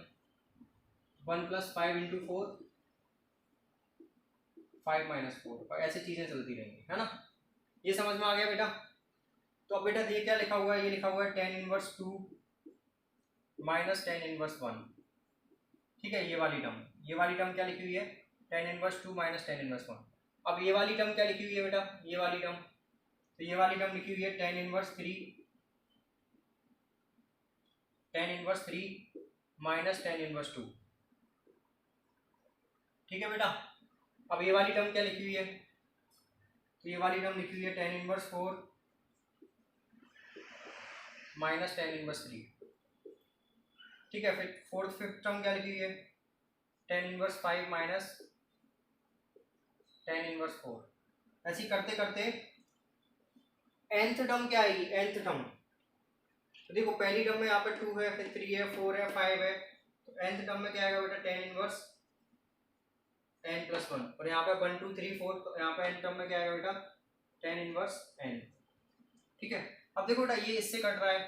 Speaker 1: 1 प्लस 5 इंटू 4, 5 माइनस 4, और ऐसी चीजें चलती रहेंगी, है ना। ये समझ में आ गया बेटा। तो अब बेटा ये क्या लिखा हुआ है, ये लिखा हुआ है tan inverse 2 minus tan inverse 1, ठीक है। ये वाली टर्म क्या लिखी हुई है, tan inverse 2 minus tan inverse 1। अब ये वाली टर्म क्या लिखी हुई है बेटा, ये वाली टर्म, तो ये वाली टर्म लिखी हुई है tan inverse 3 minus tan inverse 2, ठीक है बेटा। अब ये वाली टर्म क्या लिखी हुई है, तो ये वाली टर्म लिखी हुई है tan inverse 4 minus tan inverse 3, ठीक है। फिर फिफ्थ टर्म क्या लिखी हुई है, tan inverse 5 minus tan inverse 4। ऐसी करते करते nth टर्म क्या आएगी, nth टर्म, तो देखो पहली टर्म में यहाँ पे 2 है, फिर 3 है, 4 है, 5 है, तो nth टर्म में क्या आएगा बेटा tan इनवर्स n प्लस 1, और यहाँ पे 1 2 3 4, तो यहाँ पे n टर्म में क्या आएगा बेटा tan इनवर्स n, ठीक है। अब देखो बेटा ये इससे कट रहा है,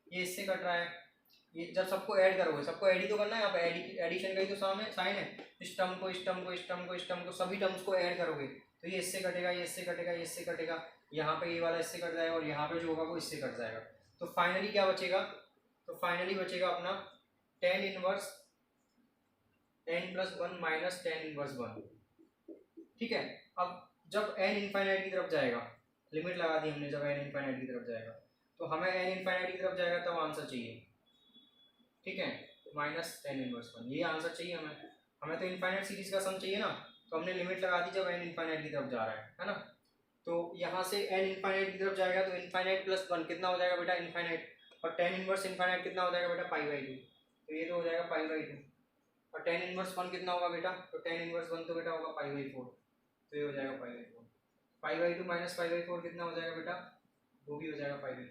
Speaker 1: ये इससे कट रहा है, ये जब सबको ऐड करोगे, सबको ऐड ही तो करना है, यहाँ पे एडिशन का ही तो साइन है। इस टर्म को इस टर्म को इस टर्म को इस टर्म को सभी टर्म्स को ऐड करोगे तो ये इससे कटेगा, ये इससे कटेगा, ये इससे कटेगा, यहाँ पे ये वाला इससे कट जाएगा और यहाँ पे जो होगा वो इससे कट जाएगा। तो फाइनली क्या बचेगा, तो फाइनली बचेगा अपना tan inverse n plus 1 minus tan inverse 1, ठीक है। अब जब n इनफाइनाइट की तरफ जाएगा, लिमिट लगा दी हमने, जब n इनफाइनाइट की तरफ जाएगा तो हमें n इनफाइनाइट की तरफ जाएगा तब आंसर चाहिए, ठीक है, माइनस tan इनवर्स 1, ये आंसर चाहिए हमें तो इनफाइनाइट सीरीज का सम चाहिए ना। तो हमने लिमिट लगा दी जब n इनफाइनाइट की तरफ जा रहा है ना। तो यहाँ से n इनफाइनाइट की तरफ जाएगा तो इनफाइनाइट प्लस 1 कितना हो जाएगा बेटा इनफाइनाइट, और tan इनवर्स इनफाइनाइट कितना हो जाएगा बेटा π/2, तो ये तो हो जाएगा π/2, और tan इनवर्स 1 कितना होगा बेटा, तो tan इनवर्स 1 तो बेटा होगा π/4, तो ये हो जाएगा π/4, π/2 माइनस π/4 कितना हो जाएगा बेटा, वो भी हो जाएगा π/2,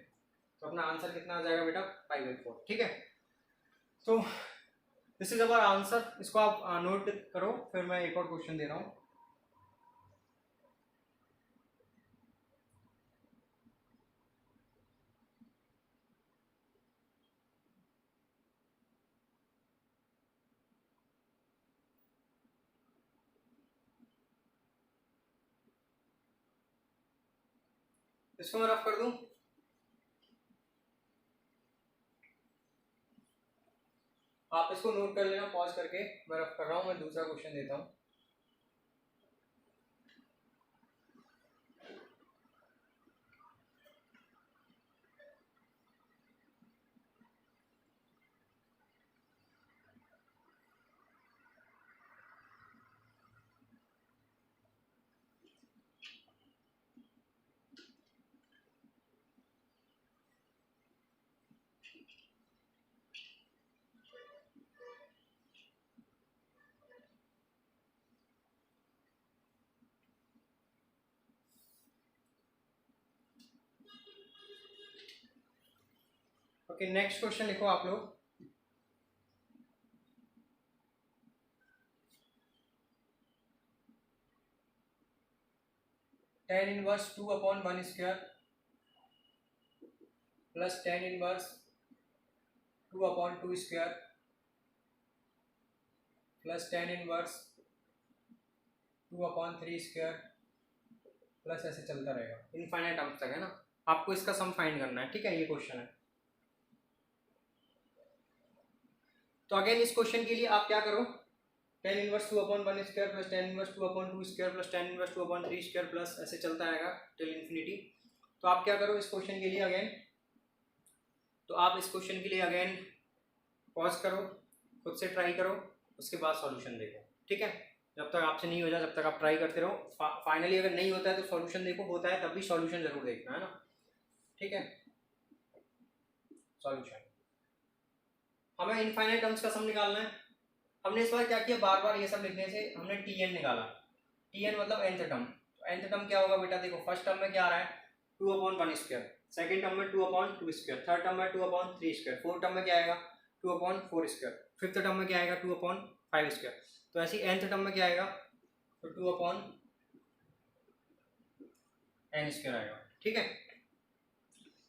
Speaker 1: तो अपना आंसर कितना आ जाएगा बेटा π/4, ठीक है। तो दिस इज अवर आंसर, इसको आप नोट करो, फिर मैं एक और क्वेश्चन दे रहा हूँ। इसको मैं रफ कर दूं, आप इसको नोट कर लेना पॉज करके, मैं रफ कर रहा हूँ, मैं दूसरा क्वेश्चन देता हूँ। ओके, नेक्स्ट क्वेश्चन लिखो आप लोग। tan inverse 2/1 square plus tan inverse 2/2 square plus tan inverse 2/3 square plus ऐसे चलता रहेगा इनफाइनाइट टर्म्स तक, है ना। आपको इसका सम फाइंड करना है, ठीक है, ये क्वेश्चन है। तो अगेन इस क्वेश्चन के लिए आप क्या करो, tan inverse 2/1 square plus tan inverse 2/2 square plus tan inverse 2/3 square plus ऐसे चलता रहेगा टिल इन्फिनिटी। तो आप क्या करो इस क्वेश्चन के लिए अगेन, तो आप इस क्वेश्चन के लिए अगेन पॉज करो, खुद से ट्राई करो, उसके बाद सॉल्यूशन देखो, ठीक है। जब तक आपसे नहीं हो जाए तब तक आप ट्राई करते रहो। फाइनली अगर नहीं होता है तो सॉल्यूशन देखो, होता है तब भी सॉल्यूशन जरूर देखना, है ना, ठीक है। सॉल्यूशन हमें इनफाइनाइट टर्म्स का सम निकालना है, हमने इस बार क्या किया, बार बार ये सब लिखने से हमने Tn निकाला। Tn मतलब nth टर्म। nth टर्म क्या होगा बेटा, देखो फर्स्ट टर्म में क्या आ रहा है 2/1 स्क्वायर, सेकंड टर्म में 2/2 स्क्वायर, थर्ड टर्म में 2/3 स्क्वायर, फोर्थ टर्म में क्या आएगा 2/4 स्क्वायर, फिफ्थ टर्म में क्या आएगा 2/5 स्क्वायर। तो ऐसी nth टर्म में क्या आएगा, तो 2/n स्क्वायर आएगा। ठीक है,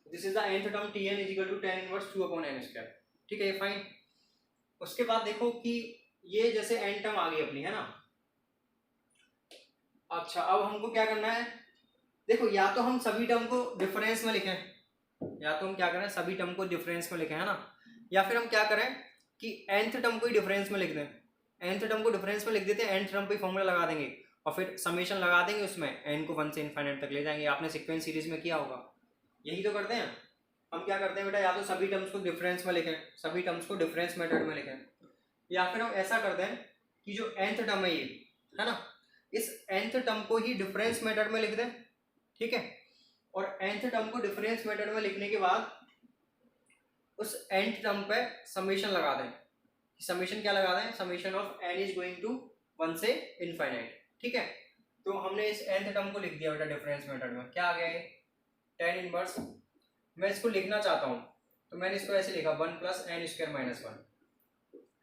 Speaker 1: this is the nth term Tn is equal to tan inverse 2/n square. ठीक है, ये फाइन। उसके बाद देखो कि ये जैसे n टर्म आ गई अपनी, है ना। अच्छा, अब हमको क्या करना है, देखो या तो हम सभी टर्म को डिफरेंस में लिखें, या तो हम क्या करें सभी टर्म को डिफरेंस में लिखें, है ना, या फिर हम क्या करें कि nth टर्म को ही डिफरेंस में लिख दें। nth टर्म को डिफरेंस में लिख देते हैं, nth टर्म पे फॉर्मूला लगा देंगे और फिर समेशन लगा देंगे, उसमें n को 1 से इनफाइनाइट तक ले जाएंगे। आपने सीक्वेंस सीरीज में किया होगा, यही तो करते हैं हम। क्या करते हैं बेटा, या तो सभी टर्म्स को डिफरेंस में लिखें, सभी टर्म्स को डिफरेंस मेथड में लिखें, या फिर हम ऐसा करते हैं कि जो nth टर्म है ये, है ना, इस nth टर्म को ही डिफरेंस मेथड में लिख दें। ठीक है, और nth टर्म को डिफरेंस मेथड में लिखने के बाद उस nth टर्म पे समेशन लगा दें। समेशन क्या लगा दें, summation of n is going to 1 से इनफाइनाइट। ठीक है, तो हमने इस nth टर्म को लिख दिया बेटा डिफरेंस मेथड में। क्या आ गया ये tan इनवर्स, मैं इसको लिखना चाहता हूँ तो मैंने इसको ऐसे लिखा 1 + n² - 1।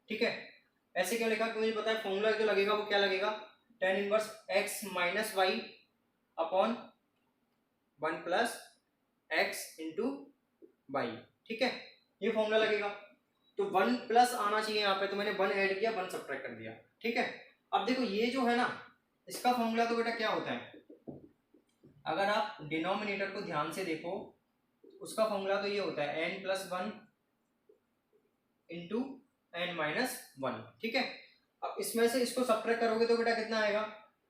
Speaker 1: ठीक है, ऐसे क्यों लिखा, क्योंकि मुझे पता है फॉर्मूला जो लगेगा वो क्या लगेगा, tan inverse x - y upon 1 + x × y। ठीक है, ये फॉर्मूला लगेगा। तो 1 प्लस आना चाहिए यहाँ पे, तो मैंने 1 ऐड किया, 1 सब्ट्रैक्ट कर दिया। ठीक है, अब देखो ये जो है ना, इसका फॉर्मूला तो बेटा क्या होता है, अगर आप डिनोमिनेटर को ध्यान से देखो, उसका फॉर्मूला तो ये होता है n + 1 × n - 1। ठीक है, अब इसमें से इसको सब्ट्रैक्ट करोगे तो बेटा कितना आएगा,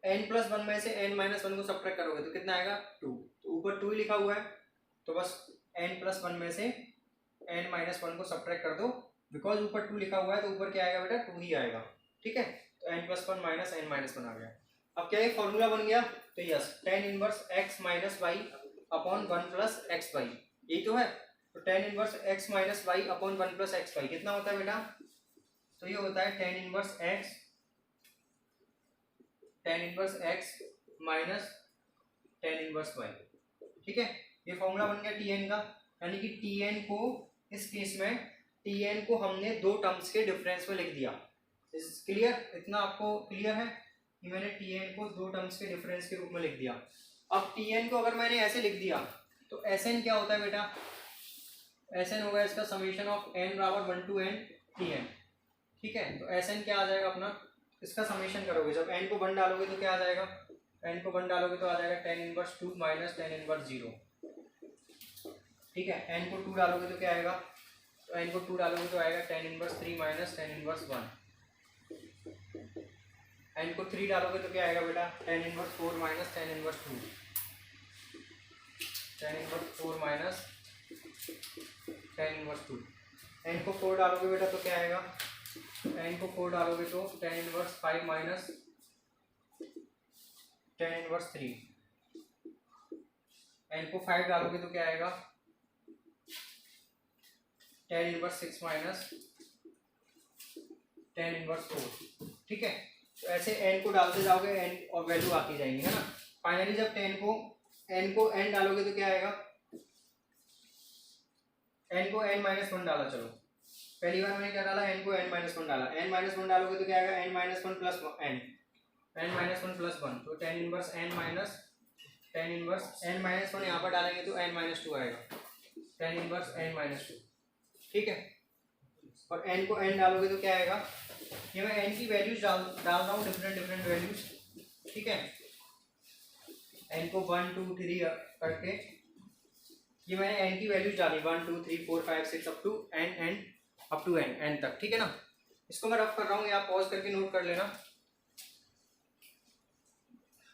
Speaker 1: n + 1 में से n - 1 को सब्ट्रैक्ट करोगे तो कितना आएगा 2। तो ऊपर 2 ही लिखा हुआ है, तो बस n + 1 में से n - 1 को सब्ट्रैक्ट कर दो, बिकॉज ऊपर 2 लिखा हुआ है तो ऊपर क्या आएगा बेटा 2 ही आएगा। ठीक है, तो n + 1 - n - 1 आ गया। अब क्या ये फॉर्मूला बन गया, तो yes tan inverse x - y upon 1 + xy, यही तो है। तो tan inverse x - y upon 1 + xy कितना होता है बेटा, तो ये होता है tan inverse x minus tan inverse y। ठीक है, ये फॉर्मूला बन गया Tn का, यानी कि Tn को इस केस में Tn को हमने दो टर्म्स के डिफरेंस में लिख दिया। क्लियर, इतना आपको क्लियर है कि मैंने Tn को दो टर्म्स के डिफरेंस के रूप में लिख दिया। अब Tn को अगर मैंने ऐसे लिख दिया तो Sn क्या होता है बेटा, Sn होगा इसका समेशन ऑफ n बराबर 1 to n Tn। ठीक है, तो Sn क्या आ जाएगा अपना, इसका समेशन करोगे, जब n को 1 डालोगे तो क्या आ जाएगा, n को 1 डालोगे तो आ जाएगा tan inverse 2 minus tan inverse 0। ठीक है, n को 2 डालोगे तो क्या आएगा, तो n को 2 डालोगे तो आएगा tan inverse 3 minus tan inverse 1। n को 3 डालोगे तो क्या आएगा बेटा, tan inverse 4 minus tan inverse 2, tan inverse 4 minus tan inverse 2। n को 4 डालोगे बेटा तो क्या आएगा, n को 4 डालोगे तो tan inverse 5 minus tan inverse 3। n को 5 डालोगे तो क्या आएगा, tan inverse 6 minus tan inverse 4। ठीक है, तो ऐसे n को डालते जाओगे n और वैल्यू आती जाएंगी, है ना। फाइनली जब n को n डालोगे तो क्या आएगा, n को n - 1 डाला, चलो पहली बार मैंने क्या डाला, n को n - 1 डाला, n - 1 डालोगे तो क्या आएगा n - 1 plus n, n - 1 plus 1, तो tan inverse n minus tan inverse n - 1 यहाँ पर डालेंगे तो n - 2 आएगा, tan इनवर्स n - 2। ठीक है, और n को n डालोगे तो क्या आएगा, ये मैं n की वैल्यूज डाल रहा हूँ, डिफरेंट वैल्यूज। ठीक है, n को 1 2 3 करके ये मैंने n की वैल्यूज डाली 1 2 3 4 5 6 अप टू n तक। ठीक है ना, इसको मैं रफ कर रहा हूँ, या पॉज करके नोट कर लेना,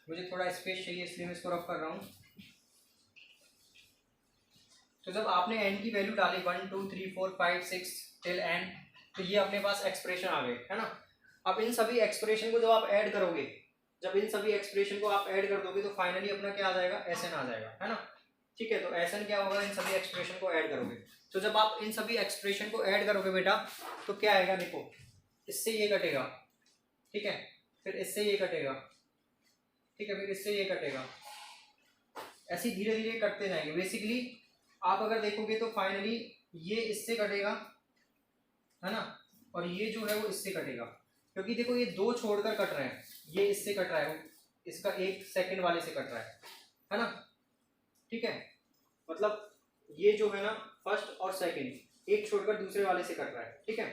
Speaker 1: मुझे थोड़ा स्पेस चाहिए इसलिए मैं इसको रफ कर रहा हूँ। तो जब आपने n की वैल्यू डाली 1 2 3 4 5 6 टिल n, तो ये अपने पास एक्सप्रेशन आ गए, है ना। अब इन सभी एक्सप्रेशन को जब आप ऐड करोगे, जब इन सभी एक्सप्रेशन को आप ऐड कर दोगे तो फाइनली अपना क्या आ जाएगा, Sn आ जाएगा, है ना। ठीक है, तो Sn क्या होगा, इन सभी एक्सप्रेशन को ऐड करोगे, तो जब आप इन सभी एक्सप्रेशन को ऐड करोगे बेटा तो क्या आएगा, देखो इससे ये कटेगा, ठीक है, फिर इससे ये कटेगा, ठीक है, फिर इससे ये कटेगा, ऐसे धीरे धीरे कटते जाएंगे। बेसिकली आप अगर देखोगे तो फाइनली ये इससे कटेगा, है ना, और ये जो है वो इससे कटेगा, क्योंकि देखो ये दो छोड़कर कट रहे हैं, ये इससे कट रहा है, इसका 1 सेकंड वाले से कट रहा है ना, ठीक है, मतलब ये जो है ना फर्स्ट और सेकंड एक छोड़कर दूसरे वाले से कट रहा है, ठीक है,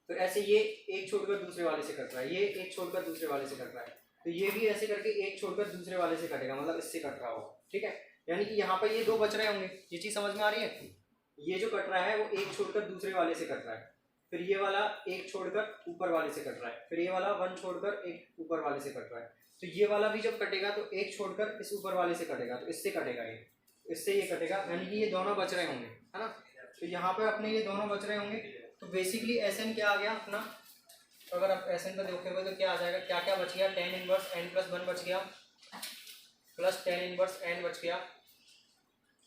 Speaker 1: फिर ऐसे ये एक छोड़कर दूसरे वाले से कट रहा है, ये एक छोड़कर दूसरे वाले से कट रहा है, तो ये भी ऐसे करके एक छोड़कर दूसरे वाले से कटेगा, मतलब इससे कट रहा होगा, ठीक है, यानी कि यहाँ पर ये दो बच रहे होंगे, ये चीज समझ में आ रही है। ये जो कट रहा है वो एक छोड़कर दूसरे वाले से कट रहा है, फिर ये वाला एक छोड़कर ऊपर वाले से कट रहा है, फिर ये वाला 1 छोड़कर एक ऊपर वाले से कट रहा है, तो ये वाला भी जब कटेगा तो एक छोड़कर इस ऊपर वाले से कटेगा, तो इससे कटेगा, ये इससे ये कटेगा, यानी कि ये दोनों बच रहे होंगे, है ना, तो यहाँ पे अपने ये दोनों बच रहे होंगे, तो बेसिकली Sn क्या आ गया अपना, तो अगर आप Sn पर देखोगे तो क्या आ जाएगा, क्या क्या बच गया, tan इनवर्स n प्लस 1 बच गया, प्लस tan इनवर्स n बच गया,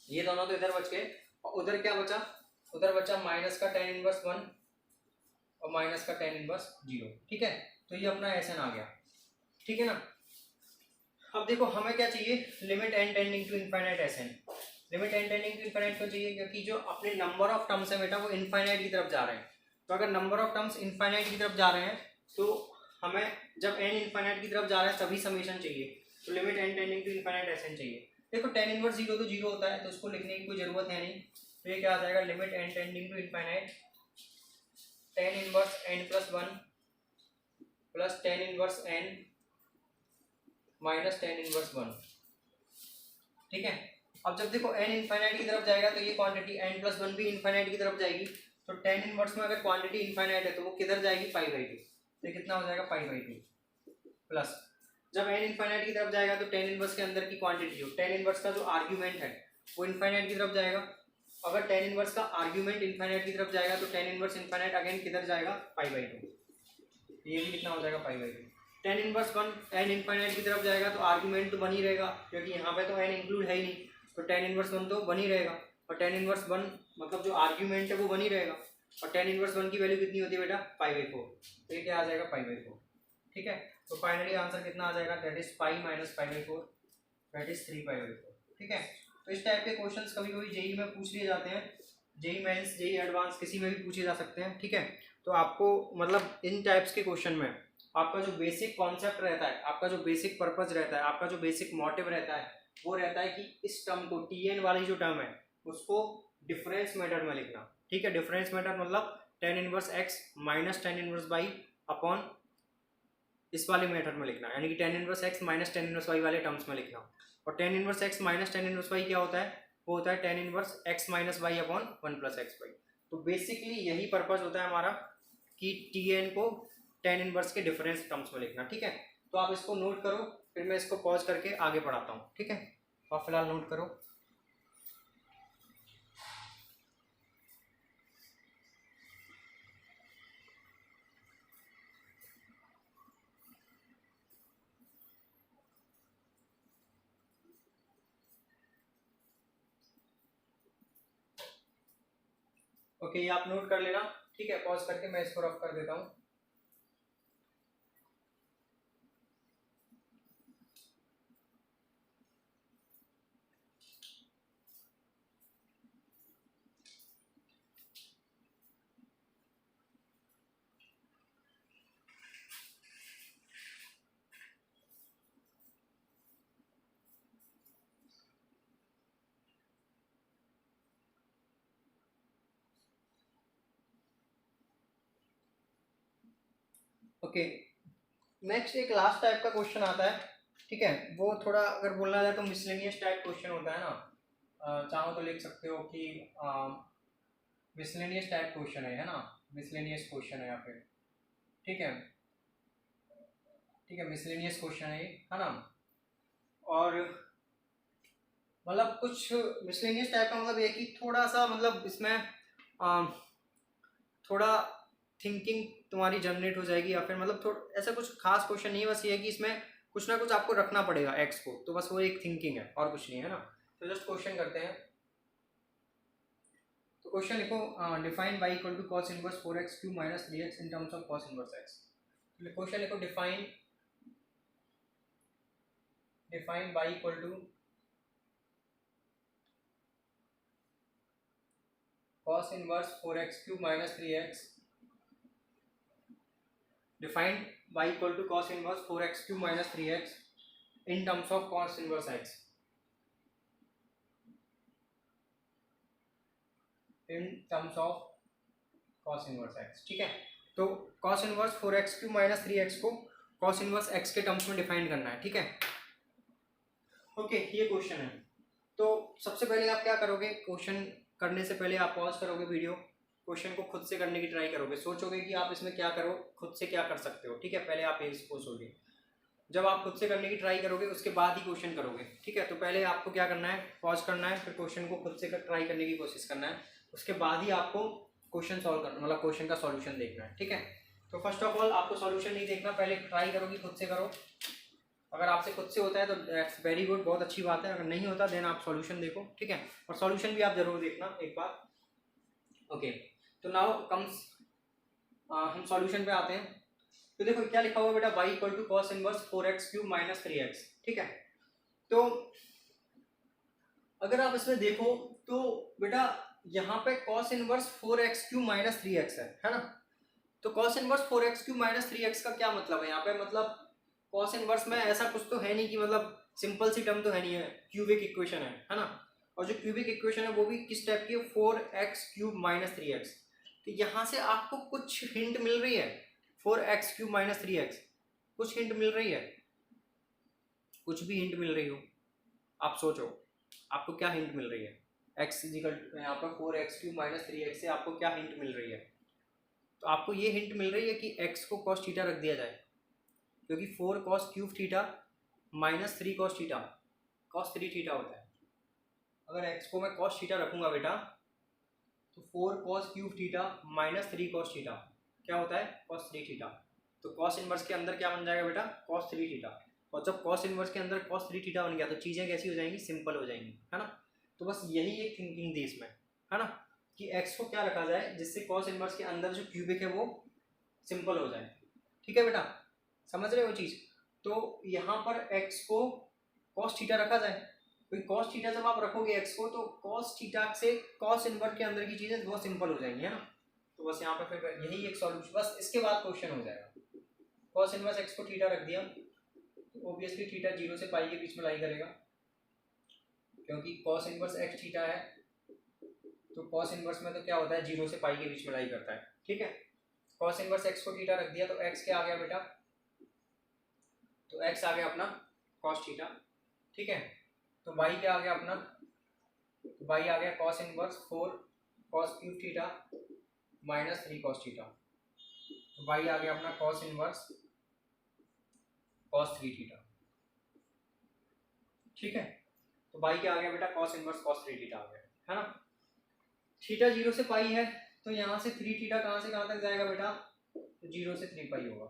Speaker 1: ये दोनों तो इधर बच गए, और उधर क्या बचा, उधर बचा माइनस का tan इनवर्स 1 और माइनस का tan इनवर्स 0, ठीक है, तो ये अपना Sn आ गया, ठीक है ना। अब देखो हमें क्या चाहिए, limit n tending to infinite Sn, limit n tending to infinite क्यों चाहिए, क्योंकि जो अपने नंबर ऑफ टर्म्स है बेटा वो इनफाइनाइट की तरफ जा रहे हैं, तो अगर नंबर ऑफ टर्म्स इनफाइनाइट की तरफ जा रहे हैं तो हमें जब n इनफाइनाइट की तरफ जा रहा है तभी समीशन चाहिए, तो limit n tending to infinite Sn चाहिए। देखो tan इनवर्स 0 तो 0 होता है, तो उसको लिखने की कोई जरूरत है नहीं, तो ये क्या आ जाएगा, limit n tending to infinite tan inverse n plus 1 plus tan inverse n minus tan inverse 1, ठीक है। अब जब देखो n इनफाइनाइट की तरफ जाएगा तो ये क्वांटिटी n प्लस 1 भी इनफाइनाइट की तरफ जाएगी, तो tan इनवर्स में अगर क्वांटिटी इनफाइनाइट है तो वो किधर जाएगी, पाई/2, तो कितना हो जाएगा, पाई/2 प्लस, जब n इनफाइनाइट की तरफ जाएगा तो tan इनवर्स के अंदर की क्वांटिटी जो tan इनवर्स का जो आर्ग्यूमेंट है वो इनफाइनाइट की तरफ जाएगा, अगर tan इनवर्स का आर्ग्यूमेंट इनफाइनाइट की तरफ जाएगा तो tan इनवर्स इनफाइनाइट अगेन किधर जाएगा, पाई/2, ये भी कितना हो जाएगा, पाई/2। tan इनवर्स 1 n इनफाइनाइट की तरफ जाएगा तो आर्ग्यूमेंट तो बन ही रहेगा, क्योंकि यहाँ पे तो n इंक्लूड है ही नहीं, तो tan इनवर्स 1 तो बन ही रहेगा, और tan इनवर्स 1 मतलब जो आर्ग्यूमेंट है वो बन ही रहेगा, और tan इनवर्स 1 की वैल्यू कितनी होती है बेटा, पाई/4, तो ये क्या आ जाएगा, पाई/4, ठीक है। तो फाइनली आंसर कितना आ जाएगा, दैट इज पाई माइनस पाई/4, दैट इज 3 पाई/4, ठीक है। तो इस टाइप के क्वेश्चंस कभी कभी जेई में पूछ लिए जाते हैं, जेई मेंस जेई एडवांस किसी में भी पूछे जा सकते हैं, ठीक है। तो आपको मतलब इन टाइप्स के क्वेश्चन में आपका जो बेसिक कॉन्सेप्ट रहता है, आपका जो बेसिक पर्पस रहता है, आपका जो बेसिक मोटिव रहता है वो रहता है कि इस टर्म को Tn वाली जो टर्म है उसको डिफरेंस मेथड में लिखना, ठीक है। डिफरेंस मेथड मतलब tan inverse x minus tan inverse y upon इस वाले मेथड में लिखना, यानी कि tan inverse x minus tan inverse y वाले टर्म्स में लिखना, और tan inverse x minus tan inverse y क्या होता है, वो होता है tan inverse x minus y upon 1 plus xy। तो बेसिकली यही पर्पस होता है हमारा कि Tn को tan इनवर्स के डिफरेंस टर्म्स में लिखना, ठीक है। तो आप इसको नोट करो, फिर मैं इसको पॉज करके आगे पढ़ाता हूँ, ठीक है। आप फिलहाल नोट करो। ओके, ये आप नोट कर लेना, ठीक है। पॉज करके मैं इसको रफ कर देता हूँ। ओके, नेक्स्ट एक लास्ट टाइप का क्वेश्चन आता है, ठीक है। वो थोड़ा अगर बोलना जाए तो मिसलेनियस टाइप क्वेश्चन होता है ना, चाहो तो लिख सकते हो कि मिसलेनियस टाइप क्वेश्चन है ना, मिसलेनियस क्वेश्चन है या फिर, ठीक है, ठीक है, मिसलेनियस क्वेश्चन है ये, है ना। और मतलब कुछ मिसलेनियस टाइप का मतलब ये कि थोड़ा सा मतलब इसमें थोड़ा थिंकिंग तुम्हारी जनरेट हो जाएगी, या फिर मतलब थोड़ा ऐसा कुछ खास क्वेश्चन नहीं है, बस ये है कि इसमें कुछ ना कुछ आपको रखना पड़ेगा एक्स को, तो बस वो एक थिंकिंग है और कुछ नहीं है ना। तो जस्ट क्वेश्चन करते हैं। तो क्वेश्चन लिखो, define y equal to cos inverse 4x cube minus 3x in terms of cos inverse x। Question लिखो, define y equal to cos inverse 4x cube minus 3x। Define y equal to cos inverse 4x cube minus 3x in terms of cos inverse x। In terms of cos inverse x, ठीक है। तो cos inverse 4x cube minus 3x को cos inverse x के terms में define करना है, ठीक है। ओके, ये क्वेश्चन है। तो सबसे पहले आप क्या करोगे, क्वेश्चन करने से पहले आप पॉज करोगे वीडियो, क्वेश्चन को खुद से करने की ट्राई करोगे, सोचोगे कि आप इसमें क्या करो, खुद से क्या कर सकते हो, ठीक है। पहले आप ये सोचोगे, जब आप खुद से करने की ट्राई करोगे उसके बाद ही क्वेश्चन करोगे, ठीक है। तो पहले आपको क्या करना है, पॉज करना है, फिर क्वेश्चन को खुद से ट्राई करने की कोशिश करना है, उसके बाद ही आपको क्वेश्चन सॉल्व करना, मतलब क्वेश्चन का सॉल्यूशन देखना है, ठीक है। तो फर्स्ट ऑफ ऑल आपको सॉल्यूशन नहीं देखना, पहले ट्राई करो कि खुद से करो। अगर आपसे खुद से होता है तो दैट्स वेरी गुड, बहुत अच्छी बात है। अगर नहीं होता देन आप सॉल्यूशन देखो, ठीक है। और सॉल्यूशन भी आप जरूर देखना एक बार। ओके, तो नाउ कम्स, हम सॉल्यूशन पे आते हैं। तो देखो क्या लिखा हुआ बेटा, y equal to cos inverse 4x cube minus 3x, ठीक है। तो अगर आप इसमें देखो तो बेटा यहाँ पे cos inverse 4x cube minus 3x है ना। तो cos inverse 4x cube minus 3x का क्या मतलब है यहाँ पे, मतलब cos इनवर्स में ऐसा कुछ तो है नहीं कि मतलब सिंपल सी टर्म तो है नहीं है, क्यूबिक इक्वेशन है ना। और जो क्यूबिक इक्वेशन है वो भी किस टाइप की है, 4x क्यूब माइनस 3x। तो यहाँ से आपको कुछ हिंट मिल रही है, 4x क्यूब माइनस 3x, कुछ हिंट मिल रही है, कुछ भी हिंट मिल रही हो आप सोचो, आपको क्या हिंट मिल रही है। x इजिकल यहाँ पर 4x क्यूब माइनस 3x से आपको क्या हिंट मिल रही है। तो आपको ये हिंट मिल रही है कि x को cos थीटा रख दिया जाए, क्योंकि 4 cos cube theta minus 3 cos theta, cos 3 theta होता है। अगर x को मैं cos थीटा रखूंगा बेटा तो 4 cos cube theta minus 3 cos theta क्या होता है, cos 3 थीटा। तो cos इनवर्स के अंदर क्या बन जाएगा बेटा, cos 3 थीटा। और जब cos इनवर्स के अंदर cos 3 थीटा बन गया तो चीज़ें कैसी हो जाएंगी, सिंपल हो जाएंगी, है ना। तो बस यही एक थिंकिंग थी इसमें, है ना, कि x को क्या रखा जाए जिससे cos इनवर्स के अंदर जो क्यूबिक है वो सिंपल हो जाए, ठीक है बेटा, समझ रहे हो चीज़। तो यहाँ पर x को cos थीटा रखा जाए, कोई cos थीटा जब आप रखोगे x को तो cos थीटा से cos इनवर्स के अंदर की चीज़ें बहुत सिंपल हो जाएंगी, है ना। तो बस यहाँ पे फिर यही एक सॉल्यूशन, बस इसके बाद क्वेश्चन हो जाएगा। cos इनवर्स x को थीटा रख दिया तो ऑब्वियसली थीटा 0 से पाई के बीच में लाई करेगा, क्योंकि cos इनवर्स x थीटा है तो cos इनवर्स में तो क्या होता है, 0 से पाई के बीच में लाई करता है, ठीक है। cos इनवर्स x को थीटा रख दिया तो x क्या आ गया बेटा, तो x आ गया अपना cos थीटा, ठीक है। तो y क्या आ गया अपना, तो y आ गया cos inverse 4 cos cube theta minus 3 cos theta. तो y आ गया अपना cos इनवर्स cos 3 थीटा, ठीक है। तो y क्या आ गया बेटा, cos इनवर्स cos 3 थीटा आ गया, है ना। थीटा 0 से पाई है तो यहाँ से 3 थीटा कहाँ से कहाँ तक जाएगा बेटा, तो 0 से 3 पाई होगा,